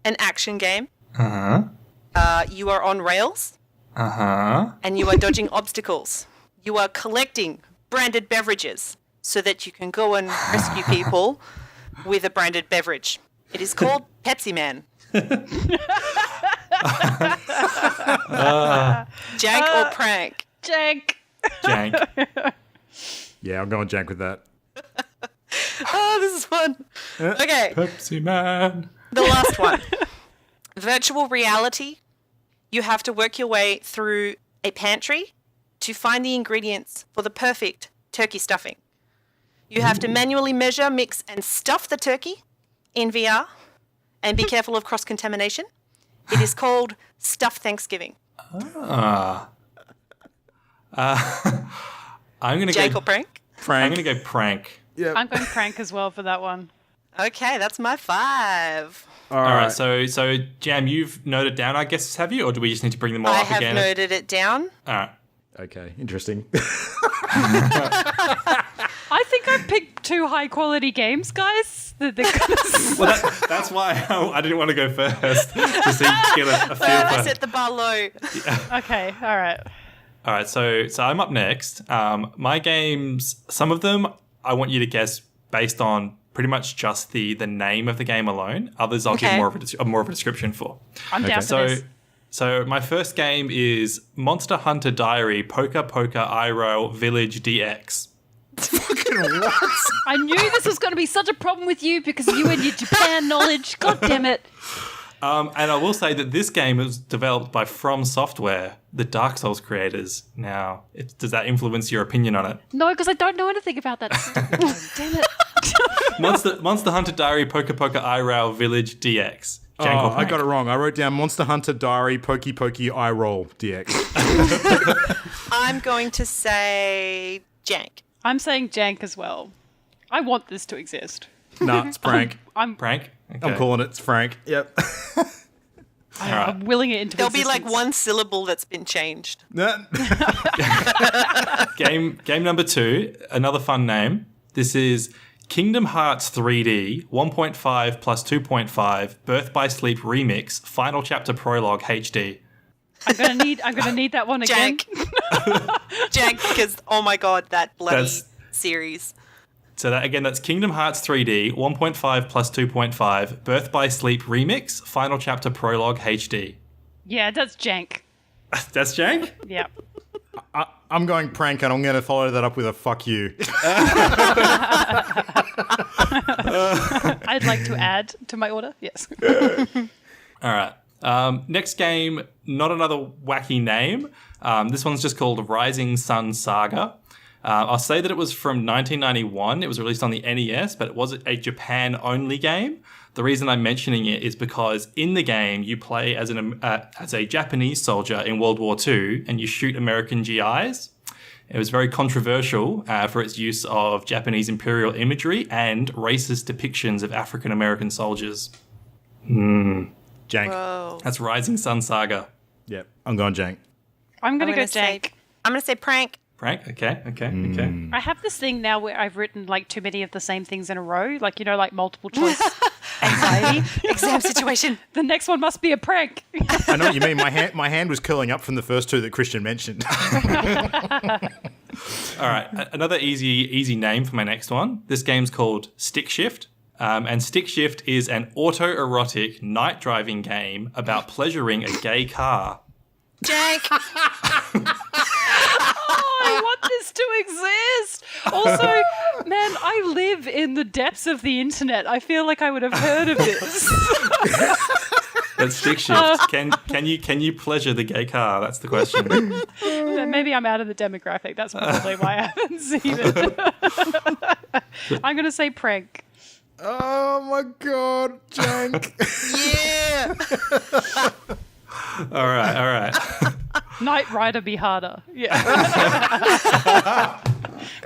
An action game.
Uh-huh.
You are on rails
Uh-huh.
and you are dodging obstacles. You are collecting branded beverages so that you can go and rescue people with a branded beverage. It is called Pepsi Man. Jank or prank?
Jank.
Jank.
Yeah, I'm going Jank with that.
Oh, this is fun. Okay,
Pepsi Man.
the last one. Virtual reality. You have to work your way through a pantry to find the ingredients for the perfect turkey stuffing. You have to manually measure, mix, and stuff the turkey in VR, and be careful of cross-contamination. It is called Stuff Thanksgiving.
I'm going to
Jake
go
or prank?
I'm going to go prank.
Yeah.
I'm going prank as well for that one.
Okay, that's my 5.
All right. So Jam, you've noted down, I guess, have you? Or do we just need to bring them all
I
up
have
again?
noted it down.
All right.
Okay, interesting.
I think I've picked 2 high-quality games, guys.
Well, that's why I didn't want to go first. To see, get a feel
I
for.
set the bar low.
Okay, all right.
All right. So I'm up next. My games, some of them, I want you to guess based on pretty much just the name of the game alone. Others I'll give
Okay.
more of a description for.
I'm down for
So,
this.
so my first game is Monster Hunter Diary Poker Poker IRL Village DX.
I knew this was going to be such a problem with you because you and your Japan knowledge. God damn it.
And I will say that this game was developed by From Software, the Dark Souls creators. Now, does that influence your opinion on it?
No, because I don't know anything about that. Damn it.
Monster Hunter Diary Poker Poker IRL Village DX. Jank or
I
prank?
got it wrong. I wrote down Monster Hunter Diary Pokey Pokey Eye Roll DX.
I'm going to say Jank.
I'm saying Jank as well. I want this to exist.
Nah, it's prank.
Prank? Okay.
I'm calling it. It's Frank. Yep.
I'm willing it into
There'll be like
existence.
one syllable that's been changed.
Game number 2, another fun name. This is Kingdom Hearts 3D 1.5 plus 2.5 Birth by Sleep Remix Final Chapter Prologue HD.
I'm gonna need that one again.
Jank. Jank, because, oh my god, that bloody
That's-
series.
So that's Kingdom Hearts 3D 1.5 plus 2.5 Birth by Sleep Remix Final Chapter Prologue HD.
Yeah, that's Jank.
That's Jank?
Yeah.
I'm going prank, and I'm going to follow that up with a fuck you.
I'd like to add to my order. Yes.
All right. Next game, not another wacky name. This one's just called Rising Sun Saga. I'll say that it was from 1991. It was released on the NES, but it was a Japan-only game. The reason I'm mentioning it is because in the game, you play as a Japanese soldier in World War II, and you shoot American GIs. It was very controversial for its use of Japanese imperial imagery and racist depictions of African-American soldiers.
Jank.
Whoa.
That's Rising Sun Saga.
Yep. I'm going Jank.
I'm gonna
I'm
go
gonna say-
Jank.
I'm going to say prank.
Frank? Okay.
I have this thing now where I've written like too many of the same things in a row, like like multiple choice anxiety.
Exam situation.
The next one must be a prank.
I know what you mean. My hand was curling up from the first 2 that Christian mentioned.
All right, another easy name for my next one. This game's called Stick Shift. And Stick Shift is an autoerotic night driving game about pleasuring a gay car.
Jank.
I want this to exist. Also, man, I live in the depths of the internet. I feel like I would have heard of this.
That's Stick Shift. Can you pleasure the gay car? That's the question.
Maybe I'm out of the demographic. That's probably why I haven't seen it. I'm going to say prank.
Oh my god, Jank.
Yeah.
All right.
Knight Rider be harder. Yeah.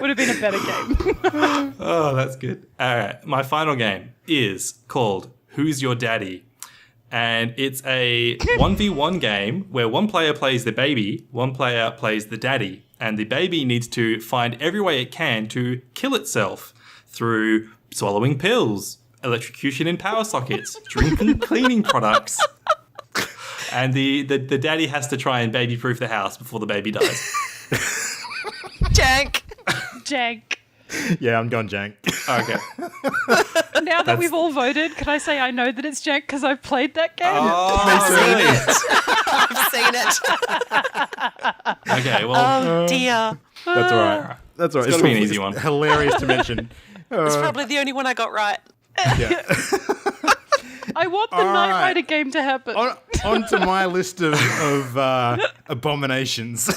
Would have been a better game.
Oh, that's good. All right, my final game is called Who's Your Daddy? And it's a 1v1 game where one player plays the baby, one player plays the daddy, and the baby needs to find every way it can to kill itself through swallowing pills, electrocution in power sockets, drinking cleaning products. And the daddy has to try and baby-proof the house before the baby dies.
Jank.
Jank.
Yeah, I'm going Jank.
Okay.
Now that we've all voted, can I say I know that it's Jank because I've played that game?
Oh,
I've seen it.
okay, well,
Oh dear.
That's all right. That's all right.
It's gotta be an easy one.
Hilarious to mention.
It's probably the only one I got right.
Yeah.
I want the
All
Knight
right.
Rider game to happen.
On to my list of abominations.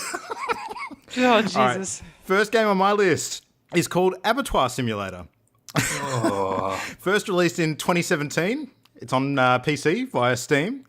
Oh, Jesus.
First game on my list is called Abattoir Simulator. First released in 2017. It's on PC via Steam.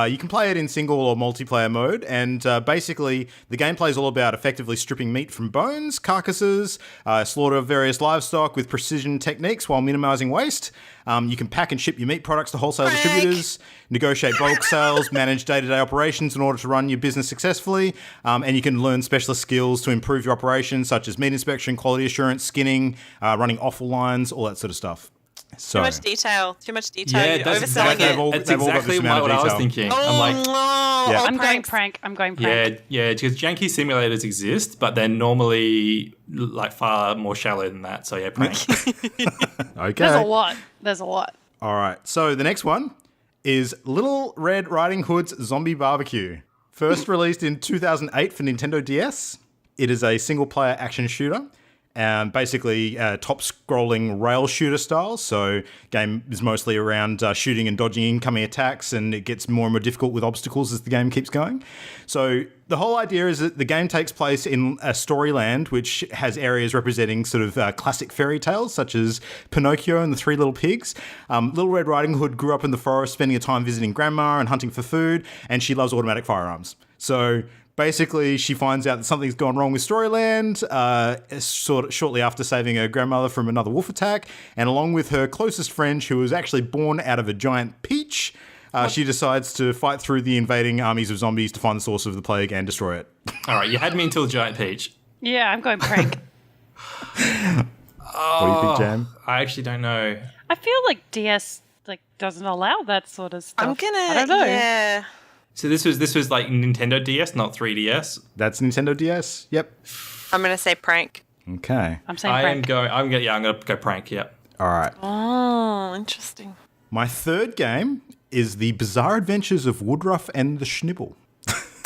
You can play it in single or multiplayer mode, and basically the gameplay is all about effectively stripping meat from bones, carcasses, slaughter of various livestock with precision techniques while minimizing waste. You can pack and ship your meat products to wholesale distributors, negotiate bulk sales, manage day-to-day operations in order to run your business successfully, and you can learn specialist skills to improve your operations, such as meat inspection, quality assurance, skinning, running offal lines, all that sort of stuff. So,
Too much detail.
yeah,
You're
that's
overselling
exactly,
it.
They've all
that's
got this
exactly
amount of
what I was
detail.
thinking.
Oh,
I'm like,
no.
Yeah.
Oh,
I'm going
pranks.
prank.
yeah, because janky simulators exist, but they're normally like far more shallow than that. So yeah, prank.
Okay.
There's a lot.
All right. So the next one is Little Red Riding Hood's Zombie Barbecue. First released in 2008 for Nintendo DS. It is a single-player action shooter. Basically, top-scrolling rail shooter style. So, game is mostly around shooting and dodging incoming attacks, and it gets more and more difficult with obstacles as the game keeps going. So, the whole idea is that the game takes place in a storyland which has areas representing sort of classic fairy tales, such as Pinocchio and the Three Little Pigs. Little Red Riding Hood grew up in the forest, spending her time visiting grandma and hunting for food, and she loves automatic firearms. So, basically, she finds out that something's gone wrong with Storyland shortly after saving her grandmother from another wolf attack. And along with her closest friend, who was actually born out of a giant peach, she decides to fight through the invading armies of zombies to find the source of the plague and destroy it.
All right, you had me until giant peach.
Yeah, I'm going prank.
What do you think, Jam?
I actually don't know.
I feel like DS doesn't allow that sort of stuff. I don't know.
Yeah.
So this was like Nintendo DS, not 3DS.
That's Nintendo DS. Yep.
I'm gonna say prank.
Okay.
I'm saying prank.
I'm gonna go prank. Yep.
All right.
Oh, interesting.
My third game is The Bizarre Adventures of Woodruff and the Schnibble.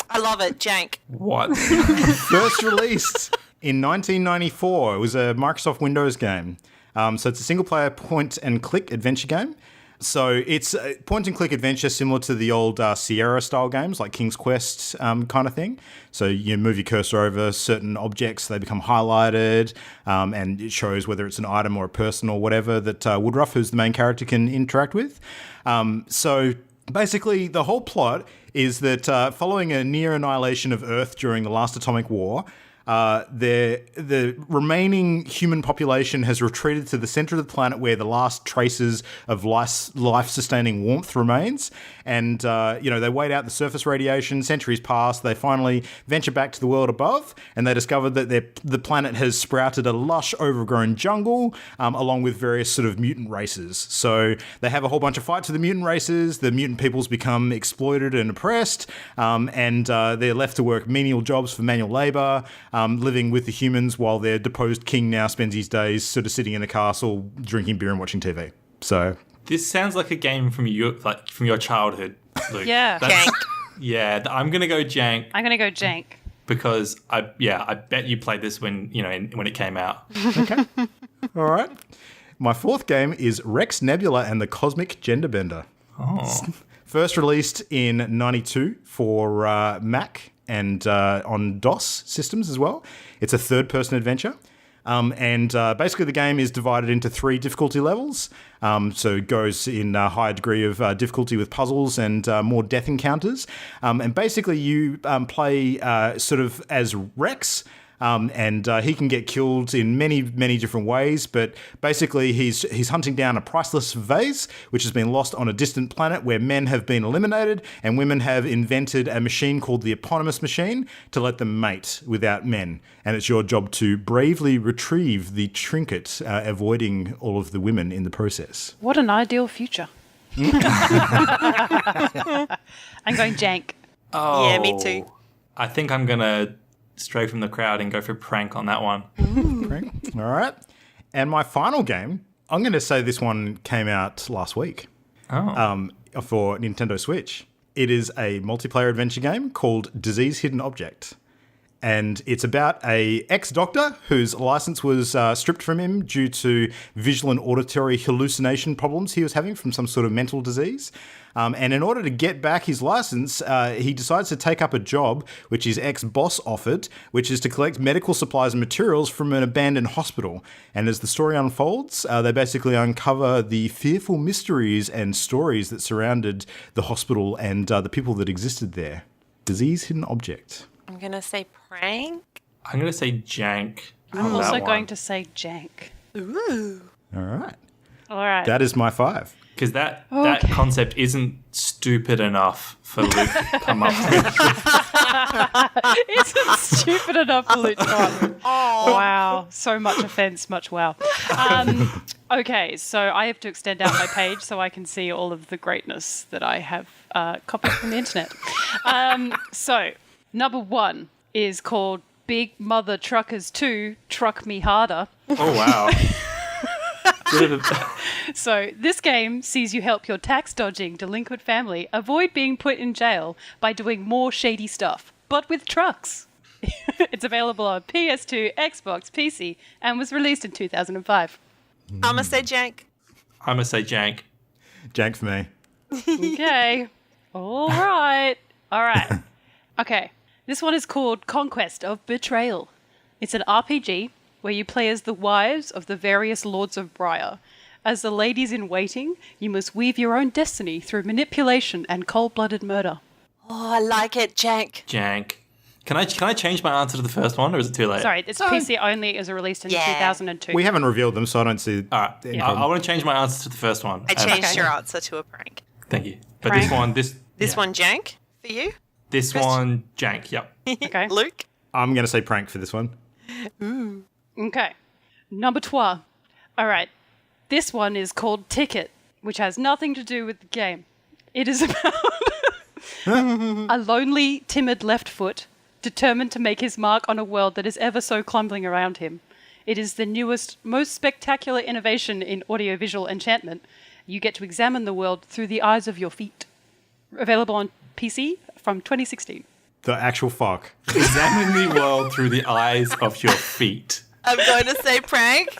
I love it, Jank.
What?
First released in 1994. It was a Microsoft Windows game. So it's a single-player point-and-click adventure game. So it's a point-and-click adventure similar to the old Sierra-style games, like King's Quest kind of thing. So you move your cursor over certain objects, they become highlighted, and it shows whether it's an item or a person or whatever that Woodruff, who's the main character, can interact with. So basically, the whole plot is that following a near annihilation of Earth during the last atomic war, the remaining human population has retreated to the center of the planet where the last traces of life-sustaining warmth remains. And, they wait out the surface radiation, centuries pass, they finally venture back to the world above, and they discover that the planet has sprouted a lush, overgrown jungle, along with various sort of mutant races. So they have a whole bunch of fights with the mutant races, the mutant peoples become exploited and oppressed, and they're left to work menial jobs for manual labor, living with the humans while their deposed king now spends his days sort of sitting in a castle, drinking beer and watching TV. So
This sounds like a game from your childhood, Luke.
Yeah.
Jank.
Yeah, I'm gonna go jank
I'm going to go Jank.
because I bet you played this when when it came out.
okay. All right. My fourth game is Rex Nebula and the Cosmic Genderbender.
Oh.
First released in 92 for Mac and on DOS systems as well. It's a third-person adventure. And basically the game is divided into 3 difficulty levels. So it goes in a higher degree of difficulty with puzzles and more death encounters. And basically you play sort of as Rex. And he can get killed in many, many different ways, but basically he's hunting down a priceless vase, which has been lost on a distant planet where men have been eliminated and women have invented a machine called the eponymous machine to let them mate without men. And it's your job to bravely retrieve the trinket, avoiding all of the women in the process.
What an ideal future. I'm going Jank.
Oh,
Yeah, me too.
I think I'm gonna stray from the crowd and go for prank on that one.
Prank. All right. And my final game, I'm going to say this one came out last week for Nintendo Switch. It is a multiplayer adventure game called Disease Hidden Object. And it's about a ex-doctor whose license was stripped from him due to visual and auditory hallucination problems he was having from some sort of mental disease. And in order to get back his license, he decides to take up a job which his ex-boss offered, which is to collect medical supplies and materials from an abandoned hospital. And as the story unfolds, they basically uncover the fearful mysteries and stories that surrounded the hospital and the people that existed there. Disease Hidden Object.
I'm going to say prank.
I'm going to say Jank.
I'm also going to say Jank.
Ooh.
All right.
All right.
That is my 5.
Because that concept isn't stupid enough for Luke to come up with.
Isn't stupid enough for Luke to come up with. Oh. Wow. So much offense, much wow. Okay, so I have to extend out my page so I can see all of the greatness that I have copied from the internet. So, number 1 is called Big Mother Truckers 2, Truck Me Harder.
Oh, wow.
So this game sees you help your tax-dodging delinquent family avoid being put in jail by doing more shady stuff, but with trucks. It's available on PS2, Xbox, PC, and was released in 2005.
I'm going to say Jank.
I'm going to say Jank.
Jank for me.
Okay. All right. Okay. This one is called Conquest of Betrayal. It's an RPG where you play as the wives of the various Lords of Briar. As the ladies in waiting, you must weave your own destiny through manipulation and cold-blooded murder.
Oh, I like it, Jank.
Jank. Can I change my answer to the first one, or is it too late?
Sorry, it's PC only. It was released in 2002.
We haven't revealed them, so I don't see...
All right. I want to change my answer to the first one.
I changed your answer to a prank.
Thank you. But
Prank.
This one, Jank, for you?
This one, Jank, yep.
Okay.
Luke?
I'm going to say prank for this one.
Ooh.
Okay. Number 2. All right. This one is called Ticket, which has nothing to do with the game. It is about a lonely, timid left foot determined to make his mark on a world that is ever so crumbling around him. It is the newest, most spectacular innovation in audiovisual enchantment. You get to examine the world through the eyes of your feet. Available on PC from 2016.
The actual fuck.
Examine the world through the eyes of your feet.
I'm going to say prank.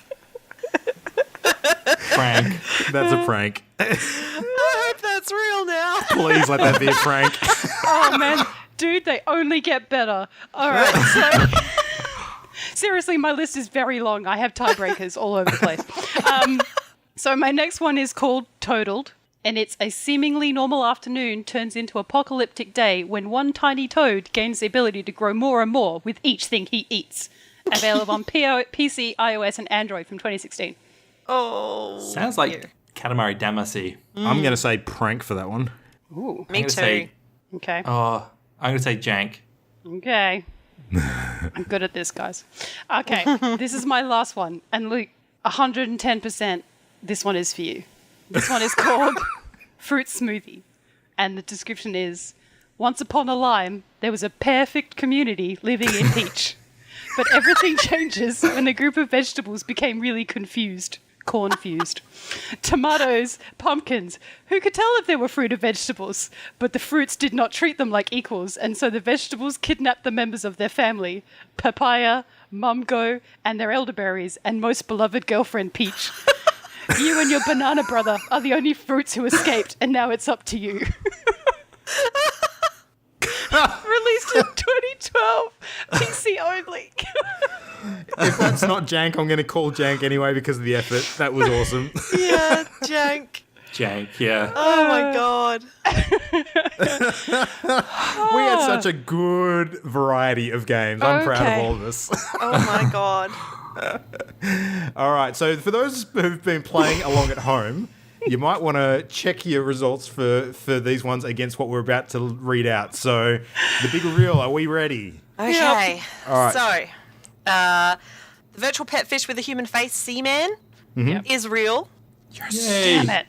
Prank.
That's a prank.
I hope that's real now.
Please let that be a prank.
Oh, man. Dude, they only get better. All right, so... Seriously, my list is very long. I have tiebreakers all over the place. So my next one is called Totaled, and it's a seemingly normal afternoon turns into apocalyptic day when one tiny toad gains the ability to grow more and more with each thing he eats. Available on PC, iOS, and Android from 2016.
Oh.
Sounds like Katamari Damacy.
I'm going to say prank for that one.
Ooh.
Me too.
Okay.
I'm going to say Jank.
Okay. I'm good at this, guys. Okay, this is my last one. And Luke, 110%, this one is for you. This one is called Fruit Smoothie. And the description is, once upon a time, there was a perfect community living in Peach. But everything changes when a group of vegetables became really confused. Cornfused. Tomatoes, pumpkins. Who could tell if they were fruit or vegetables? But the fruits did not treat them like equals, and so the vegetables kidnapped the members of their family. Papaya, Mumgo, and their elderberries, and most beloved girlfriend Peach. You and your banana brother are the only fruits who escaped, and now it's up to you. Released in 2012. PC only.
If that's not Jank, I'm going to call Jank anyway because of the effort. That was awesome.
Yeah, Jank.
Jank, yeah.
Oh my god.
We had such a good variety of games. I'm proud of all of us.
Oh my god.
All right, so for those who've been playing along at home, you might want to check your results for these ones against what we're about to read out. So, the big reveal, are we ready?
Okay.
All right.
So, the virtual pet fish with a human face, Seaman, is real.
Yay.
Damn it.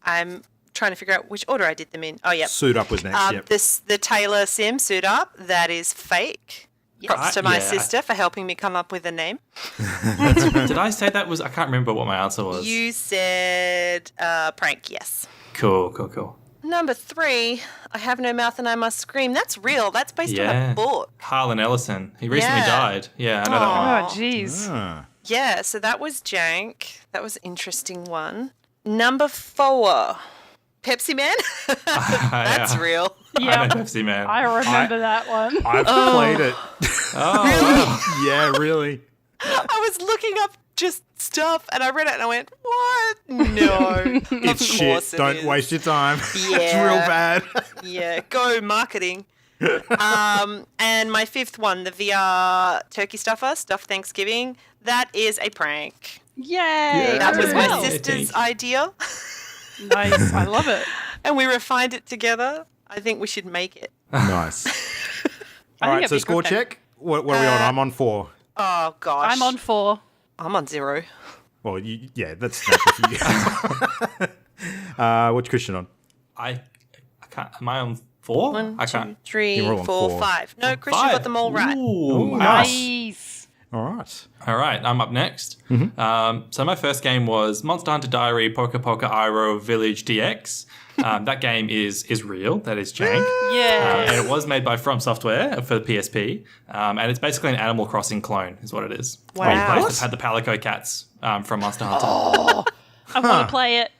I'm trying to figure out which order I did them in. Oh, yep.
Suit Up was next, yep.
The Taylor Sim suit up, that is fake. Props to my
yeah.
sister for helping me come up with a name.
Did I say that was? I can't remember what my answer was.
You said prank, yes.
Cool.
Number 3, I have no mouth and I must scream. That's real. That's based on a book.
Harlan Ellison. He recently
Yeah.
died. Yeah, I know that one.
Oh, jeez.
Ah.
Yeah, so that was Jank. That was an interesting one. Number 4, Pepsi Man. That's
Yeah.
real.
I
Yeah,
know Pepsi Man.
I remember that one.
I've played it.
Oh,
Yeah, really.
I was looking up just stuff and I read it and I went, what? No.
It's shit. Don't waste your time. It's real
Yeah.
bad.
Yeah, go marketing. And my 5th one, the VR turkey stuffer, stuffed Thanksgiving. That is a prank.
Yay!
That was my
Well,
sister's idea,
Nice. I love it.
and we refined it together. I think we should make it.
Nice.
I
All
think
right,
it'd
so
be
score
good then.
check. What are we on? I'm on 4.
Oh gosh,
I'm on 4.
I'm on 0.
Well, yeah, that's natural for you. What's Christian on?
I can't. Am I on 4?
1,
I
2,
can't.
3,
You're all on
4,
four.
5. No, Christian got them all right.
Ooh, wow.
Nice.
All right.
All right, I'm up next. So my first game was Monster Hunter Diary Poker Poker Iroh Village DX. That game is real. That is Jank.
Yeah.
And it was made by From Software for the PSP. And it's basically an Animal Crossing clone, is what it is.
Wow.
Where you play
What?
had the Palico cats from Monster Hunter.
I want to play it.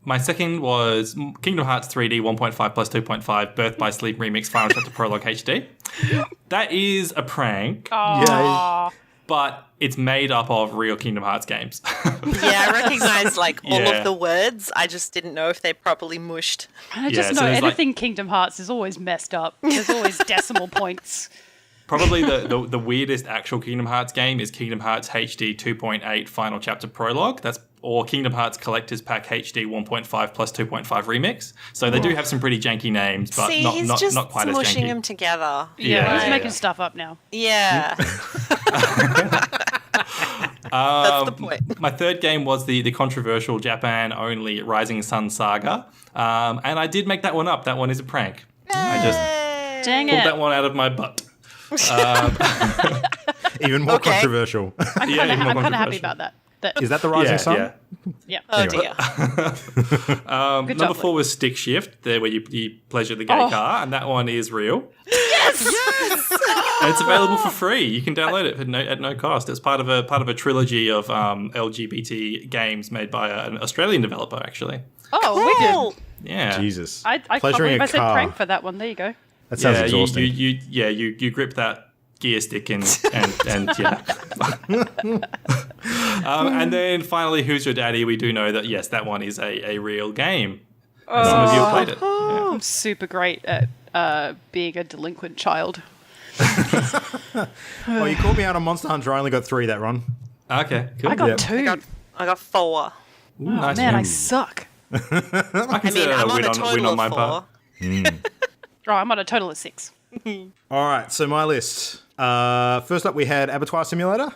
My second was Kingdom Hearts 3D 1.5 plus 2.5 Birth by Sleep Remix Final Chapter Prologue HD. That is a prank,
Aw.
but it's made up of real Kingdom Hearts games.
Yeah, I recognize like all
Yeah.
of the words. I just didn't know if they properly mushed.
I
Yeah,
just
so
know
there's, like-
anything Kingdom Hearts is always messed up. There's always decimal points.
Probably the weirdest actual Kingdom Hearts game is Kingdom Hearts HD 2.8 Final Chapter Prologue. Or Kingdom Hearts Collector's Pack HD 1.5 plus 2.5 Remix. So they do have some pretty janky names, but
See,
not
he's
not,
just
not quite as
smushing
janky.
them together.
Yeah, he's
yeah,
making
yeah.
stuff up now.
Yeah. That's the point.
My third game was the controversial Japan-only Rising Sun Saga. And I did make that one up. That one is a prank. I just
Dang
pulled
it.
that one out of my butt.
Even more
Okay.
controversial.
I'm
Yeah, even more
kind of happy
controversial.
about that.
Is that the Rising Sun?
Yeah.
Yeah.
Oh
Anyway.
dear.
Good
Number
job,
4 was Stick Shift, there where you pleasure the gay car, and that one is real.
Yes!
And it's available for free. You can download it at no cost. It's part of a trilogy of LGBT games made by an Australian developer, actually.
Oh,
Cool.
wicked.
Yeah.
Jesus.
I can't
Pleasuring
believe
a
I said
car.
prank for that one. There you go.
That sounds
Yeah,
exhausting.
you grip that gear stick and yeah. And then finally, Who's Your Daddy? We do know that yes, that one is a real game. And some of you have played it. Yeah.
I'm super great at being a delinquent child.
Well, you called me out on Monster Hunter. I only got 3 that run.
Okay, cool.
I got
Yeah.
2.
I got 4.
Ooh, nice.
Man, I suck.
I
I
consider
mean,
that
I'm on a
win
total
on my
of
part.
4.
Oh, I'm on a total of 6.
All right, so my list. First up, we had Abattoir Simulator.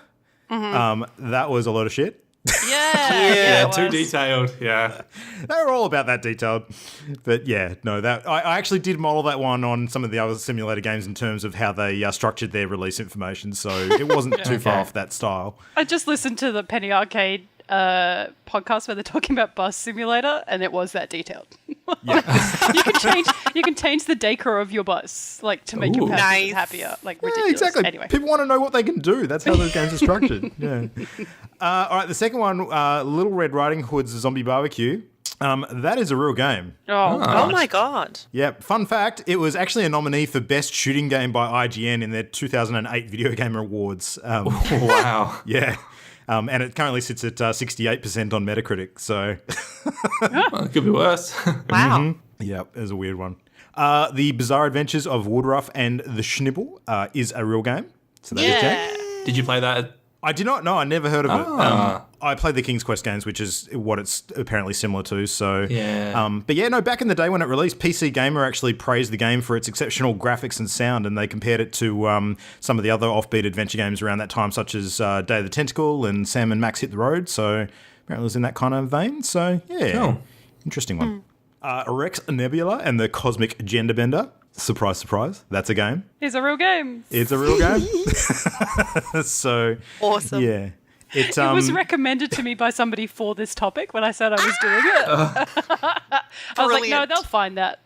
That was a lot of shit.
Yeah.
Yeah,
it
too
was.
detailed. Yeah.
They were all about that detailed. But yeah, no, that I actually did model that one on some of the other simulator games in terms of how they structured their release information. So it wasn't too far
Okay.
off that style.
I just listened to the Penny Arcade podcast where they're talking about Bus Simulator, and it was that detailed. you can change the decor of your bus, like to make your
Ooh.
passengers
Nice.
happier, like
Yeah,
ridiculous.
exactly.
Anyway,
People want to know what they can do. That's how those games are structured. Yeah. All right, the second one, Little Red Riding Hood's Zombie Barbecue. That is a real game.
Oh my god.
Yeah, fun fact, it was actually a nominee for Best Shooting Game by IGN in their 2008 Video Gamer Awards.
Wow.
Yeah. And it currently sits at 68% on Metacritic. So,
Well, it could be worse.
Wow.
yeah, it was a weird one. The Bizarre Adventures of Woodruff and the Schnibble is a real game. So that is Jack.
Yeah.
Did you play that?
I did not know. I never heard of it.
Ah.
I played the King's Quest games, which is what it's apparently similar to. So,
Yeah.
but yeah, no. Back in the day when it released, PC Gamer actually praised the game for its exceptional graphics and sound, and they compared it to some of the other offbeat adventure games around that time, such as Day of the Tentacle and Sam and Max Hit the Road. So apparently, it was in that kind of vein. So yeah,
Cool.
interesting one. Rex Nebula and the Cosmic Gender Bender. Surprise, surprise. That's a game.
It's a real game.
It's a real game. So
Awesome.
yeah.
It was recommended to me by somebody for this topic when I said I was doing it. I was like, no,
Brilliant.
they'll find that.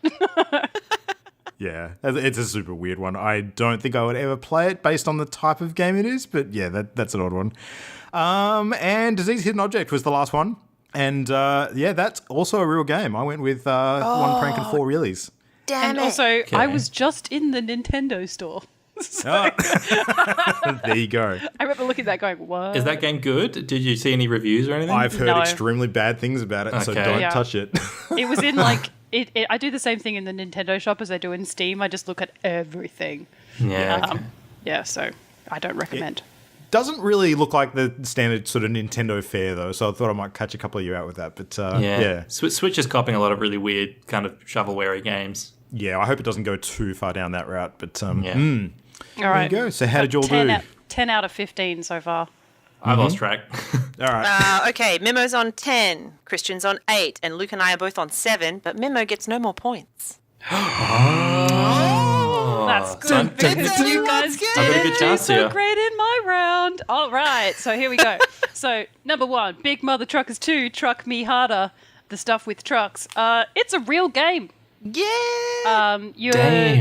Yeah, it's a super weird one. I don't think I would ever play it based on the type of game it is, but yeah, that's an odd one. And Disease Hidden Object was the last one. And yeah, that's also a real game. I went with one prank and 4 realies.
Damn
And
it.
also, I was just in the Nintendo store.
Oh. There you go.
I remember looking at that going, what?
Is that game good? Did you see any reviews or anything?
I've heard
No.
extremely bad things about it, so
Okay.
don't
Yeah.
touch it.
It was in like... I do the same thing in the Nintendo shop as I do in Steam. I just look at everything.
Yeah. Okay.
Yeah, so I don't recommend.
Doesn't really look like the standard sort of Nintendo fare, though, so I thought I might catch a couple of you out with that. But yeah.
Switch is copying a lot of really weird kind of shovelware games.
Yeah, I hope it doesn't go too far down that route. But
All
Yeah.
there you
right.
go. So how did you all do?
10 out of 15 so far.
I lost track.
All right.
Okay, Mimo's on 10, Christian's on 8, and Luke and I are both on 7, but Mimo gets no more points.
That's good because you guys
I've got a good
did do
chance
so
here.
great in my round. All right, so here we go. So number 1, Big Mother Truckers 2, Truck Me Harder, the stuff with trucks. It's a real game.
Yeah!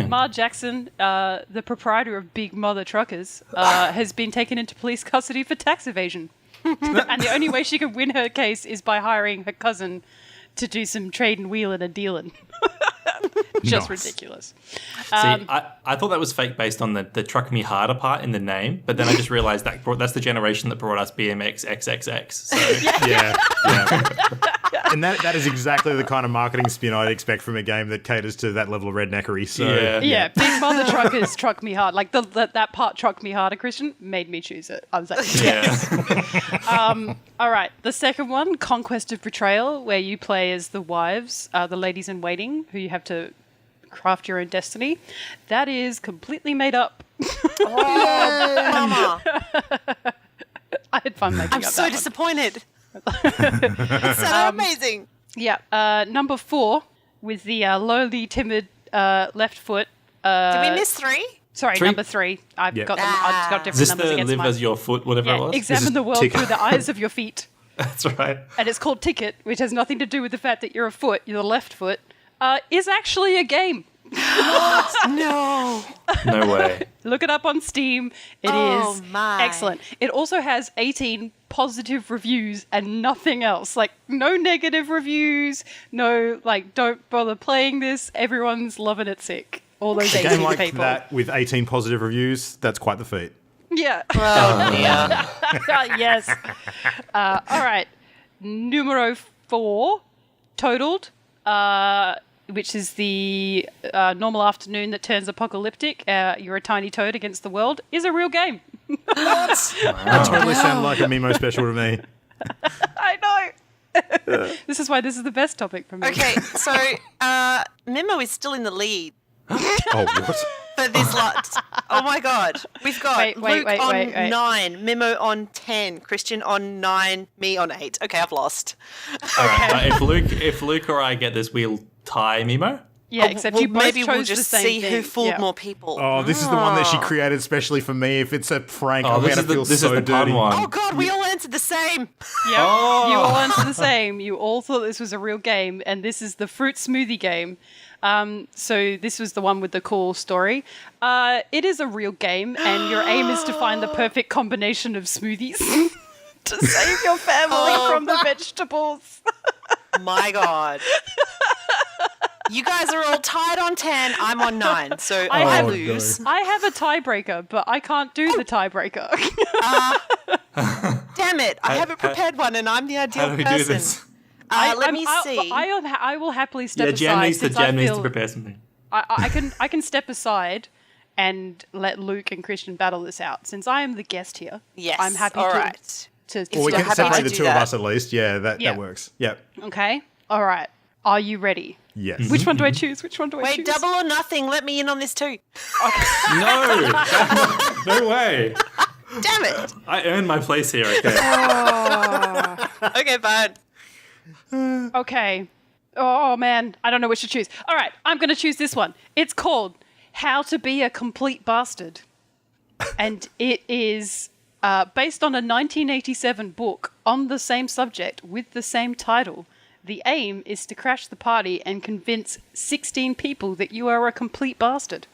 Ma Jackson, the proprietor of Big Mother Truckers, has been taken into police custody for tax evasion. And the only way she can win her case is by hiring her cousin to do some trading, wheeling, and dealing. Just
Nice.
ridiculous.
See, I thought that was fake based on the Truck Me Harder part in the name, but then I just realised that's the generation that brought us BMX XXX. So
Yeah. And that is exactly the kind of marketing spin I'd expect from a game that caters to that level of redneckery. So
Yeah, Big Mother Truckers Truck Me Hard. Like that part Truck Me Harder, Christian, made me choose it. I was like, yes. All right, the second one, Conquest of Betrayal, where you play as the wives, the ladies in waiting, who you have to craft your own destiny. That is completely made up.
Mama,
I had fun making
I'm
up
so
that one.
disappointed. That sounded amazing.
Yeah, number 4, with the lowly, timid left foot.
Did we miss 3?
Sorry,
Three.
number 3. I've
Yep.
got them. I've got
is
different
this
numbers
the
against
live
mine.
as your foot, whatever it
Yeah,
was?
examine the world
Ticket.
through the eyes of your feet.
That's right.
And it's called Ticket, which has nothing to do with the fact that you're a foot, you're the left foot, is actually a game.
No.
No way.
Look it up on Steam. It is
Oh, my.
excellent. It also has 18 positive reviews and nothing else. Like, no negative reviews, no, like, don't bother playing this. Everyone's loving it sick. All those
a
18
game like
people.
that with 18 positive reviews, that's quite the feat.
Yeah.
Oh, dear.
Yes. All right. Numero 4, Totaled, which is the normal afternoon that turns apocalyptic. You're a tiny toad against the world, is a real game.
That totally sounded like a Mimo special to me.
I know. This is why this is the best topic for me.
Okay, so Mimo is still in the lead
Oh, what?
for this lot. Oh my god. We've got
Wait,
Luke on
wait.
9, Mimo on 10, Christian on 9, me on 8. Okay, I've lost.
All right. If Luke or I get this, we'll tie Mimo.
Yeah, except
Well,
you both
maybe
chose
we'll just
the same
see
thing.
who fooled
Yeah.
more people.
Oh, this is the one that she created especially for me. If it's a prank, I'm going to feel
this
so
is the
dirty.
pun one.
Oh god, we all answered the same.
Yep. You all answered the same. You all thought this was a real game, and this is the fruit smoothie game. So this was the one with the cool story. It is a real game, and your aim is to find the perfect combination of smoothies to save your family from the vegetables.
My god. You guys are all tied on 10, I'm on 9, so
I
I
have-
lose.
I have a tiebreaker, but I can't do the tiebreaker.
Damn it, I haven't prepared one and I'm the ideal
How do we
person.
do this?
Let me see.
I will happily step
Yeah,
aside. since I
Jan needs to
feel-
prepare something.
I can step aside and let Luke and Christian battle this out. Since I am the guest here,
Yes,
I'm happy
all
to
right.
to
Well, we
you're
can
happy to
separate the
do
two of
that.
us at least. Yeah, that
Yeah.
works. Yep.
Okay. All right. Are you ready?
Yes.
Which one do I choose? Which one do I
Wait,
choose?
double or nothing, let me in on this too.
No, no way.
Damn it.
I earned my place here. Okay.
Okay, fine.
Okay. Oh, man. I don't know which to choose. All right. I'm going to choose this one. It's called How to Be a Complete Bastard. And it is based on a 1987 book on the same subject with the same title. The aim is to crash the party and convince 16 people that you are a complete bastard.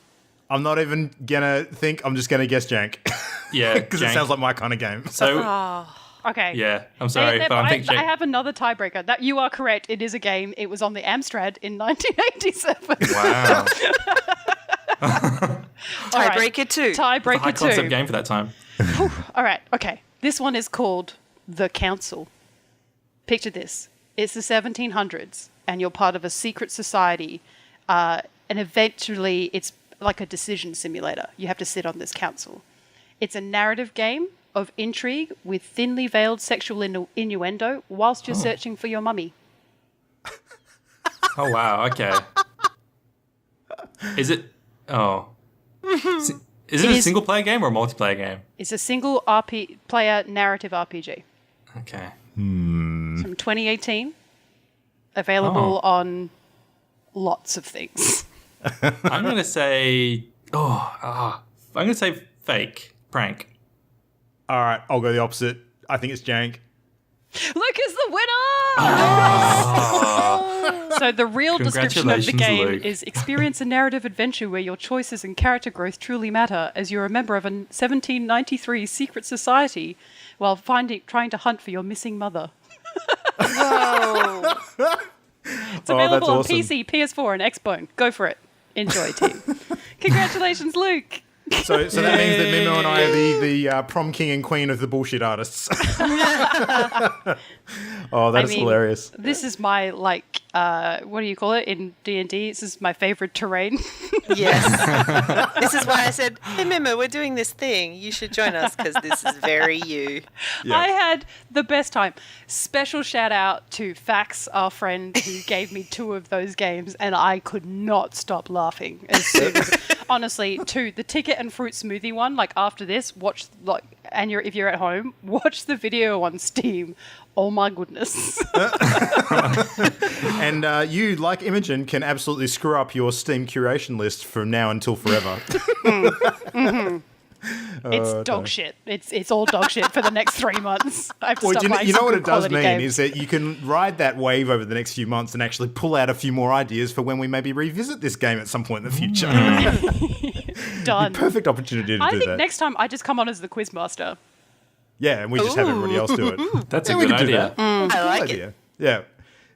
I'm not even gonna think. I'm just gonna guess Jank.
Yeah,
Because it sounds like my kind of game.
So,
Okay.
yeah, I'm sorry, but I think
I have another tiebreaker. That you are correct. It is a game. It was on the Amstrad in 1987.
wow,
Tiebreaker 2.
Tiebreaker
high
2.
concept game for that time.
All right. Okay. This one is called The Council. Picture this. It's the 1700s, and you're part of a secret society, and eventually it's like a decision simulator. You have to sit on this council. It's a narrative game of intrigue with thinly veiled sexual innuendo whilst you're searching for your mummy.
Oh wow, okay. Is it? Oh, is it a single player game or a multiplayer game?
It's a single player narrative RPG.
Okay.
From 2018. Available on lots of things.
I'm gonna say. I'm gonna say fake prank.
All right, I'll go the opposite. I think it's Jank.
Luke is the winner! So the real description of the game
Luke.
is experience a narrative adventure where your choices and character growth truly matter as you're a member of a 1793 secret society while trying to hunt for your missing mother.
Whoa.
It's available on
awesome.
PC, PS4, and Xbone. Go for it. Enjoy, team. Congratulations, Luke.
So that means that Mimo and I are the prom king and queen of the bullshit artists. Oh, that's hilarious.
This is my, what do you call it in D&D? This is my favorite terrain.
Yes. This is why I said, hey, Mimo, we're doing this thing. You should join us because this is very you.
Yeah.
I had the best time. Special shout out to Fax, our friend, who gave me 2 of those games, and I could not stop laughing as soon as... Honestly, the ticket and fruit smoothie one, after this, watch, if you're at home, watch the video on Steam. Oh my goodness.
And you, like Imogen, can absolutely screw up your Steam curation list from now until forever.
It's dog shit. It's all dog shit for the next 3 months. I have to
Well,
stop buying
you know
some
what
good
it does
quality
mean
games.
is that you can ride that wave over the next few months and actually pull out a few more ideas for when we maybe revisit this game at some point in the future.
Done.
Perfect opportunity to
I
do
think
that.
next time I just come on as the quizmaster.
Yeah, and we just have everybody else do it.
That's
Yeah,
a
we
good
could do
idea.
that.
I like
idea.
it.
Yeah.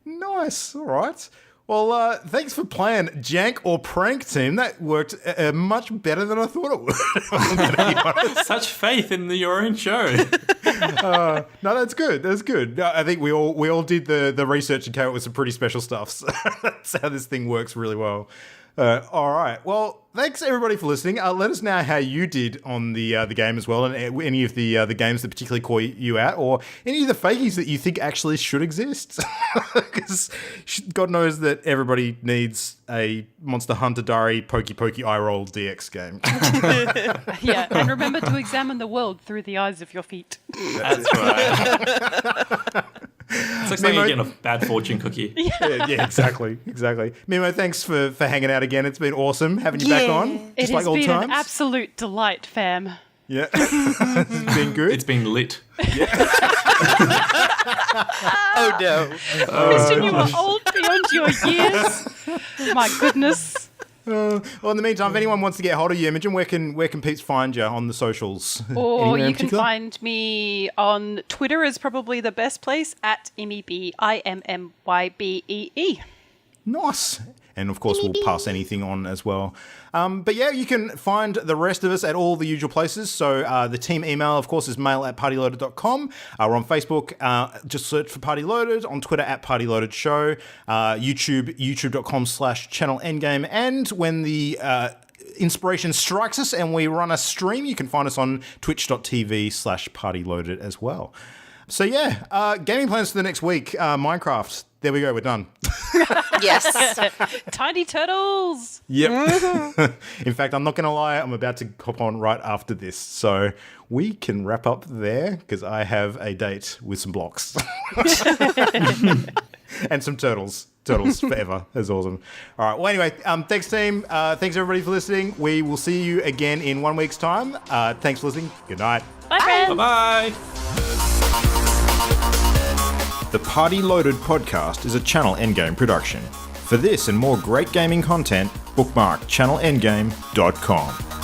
Nice. All right. Well, thanks for playing Jank or Prank Team. That worked much better than I thought it would. I'm gonna be honest.
Such faith in your own show.
No, that's good. That's good. No, I think we all did the research and came up with some pretty special stuff. So that's how this thing works really well. All right. Well, thanks everybody for listening. Let us know how you did on the game as well, and any of the games that particularly call you out, or any of the fakies that you think actually should exist. Because God knows that everybody needs a Monster Hunter Diary Pokey Eye Roll DX game.
Yeah, and remember to examine the world through the eyes of your feet.
That's right. It's like
Mimo-
you're getting a bad fortune cookie.
Yeah, exactly. Mimo, thanks for hanging out again. It's been awesome having you back on.
It
Just
has
like old
been
times.
an absolute delight, fam.
Yeah. It's been good.
It's been lit.
Oh, no.
Christian, you are old beyond your years. My goodness.
Well, in the meantime, if anyone wants to get hold of you, Imogen, where can peeps find you on the socials?
Or
Anywhere in
you can
particular?
find me on Twitter is probably the best place at IMMYBEE.
Nice. And of course, we'll pass anything on as well. But yeah, you can find the rest of us at all the usual places. So the team email, of course, is mail@partyloaded.com. We're on Facebook. Just search for Party Loaded. On Twitter @PartyLoadedShow. YouTube, youtube.com/channel Endgame. And when the inspiration strikes us and we run a stream, you can find us on twitch.tv/partyloaded as well. So yeah, gaming plans for the next week. Minecraft. There we go. We're done.
Yes.
Tiny turtles.
Yep. In fact, I'm not going to lie. I'm about to hop on right after this. So we can wrap up there because I have a date with some blocks. And some turtles. Turtles forever. That's awesome. All right. Well, anyway, thanks, team. Thanks, everybody, for listening. We will see you again in 1 week's time. Thanks for listening. Good night.
Bye, friends.
Bye-bye.
The Party Loaded podcast is a Channel Endgame production. For this and more great gaming content, bookmark channelendgame.com.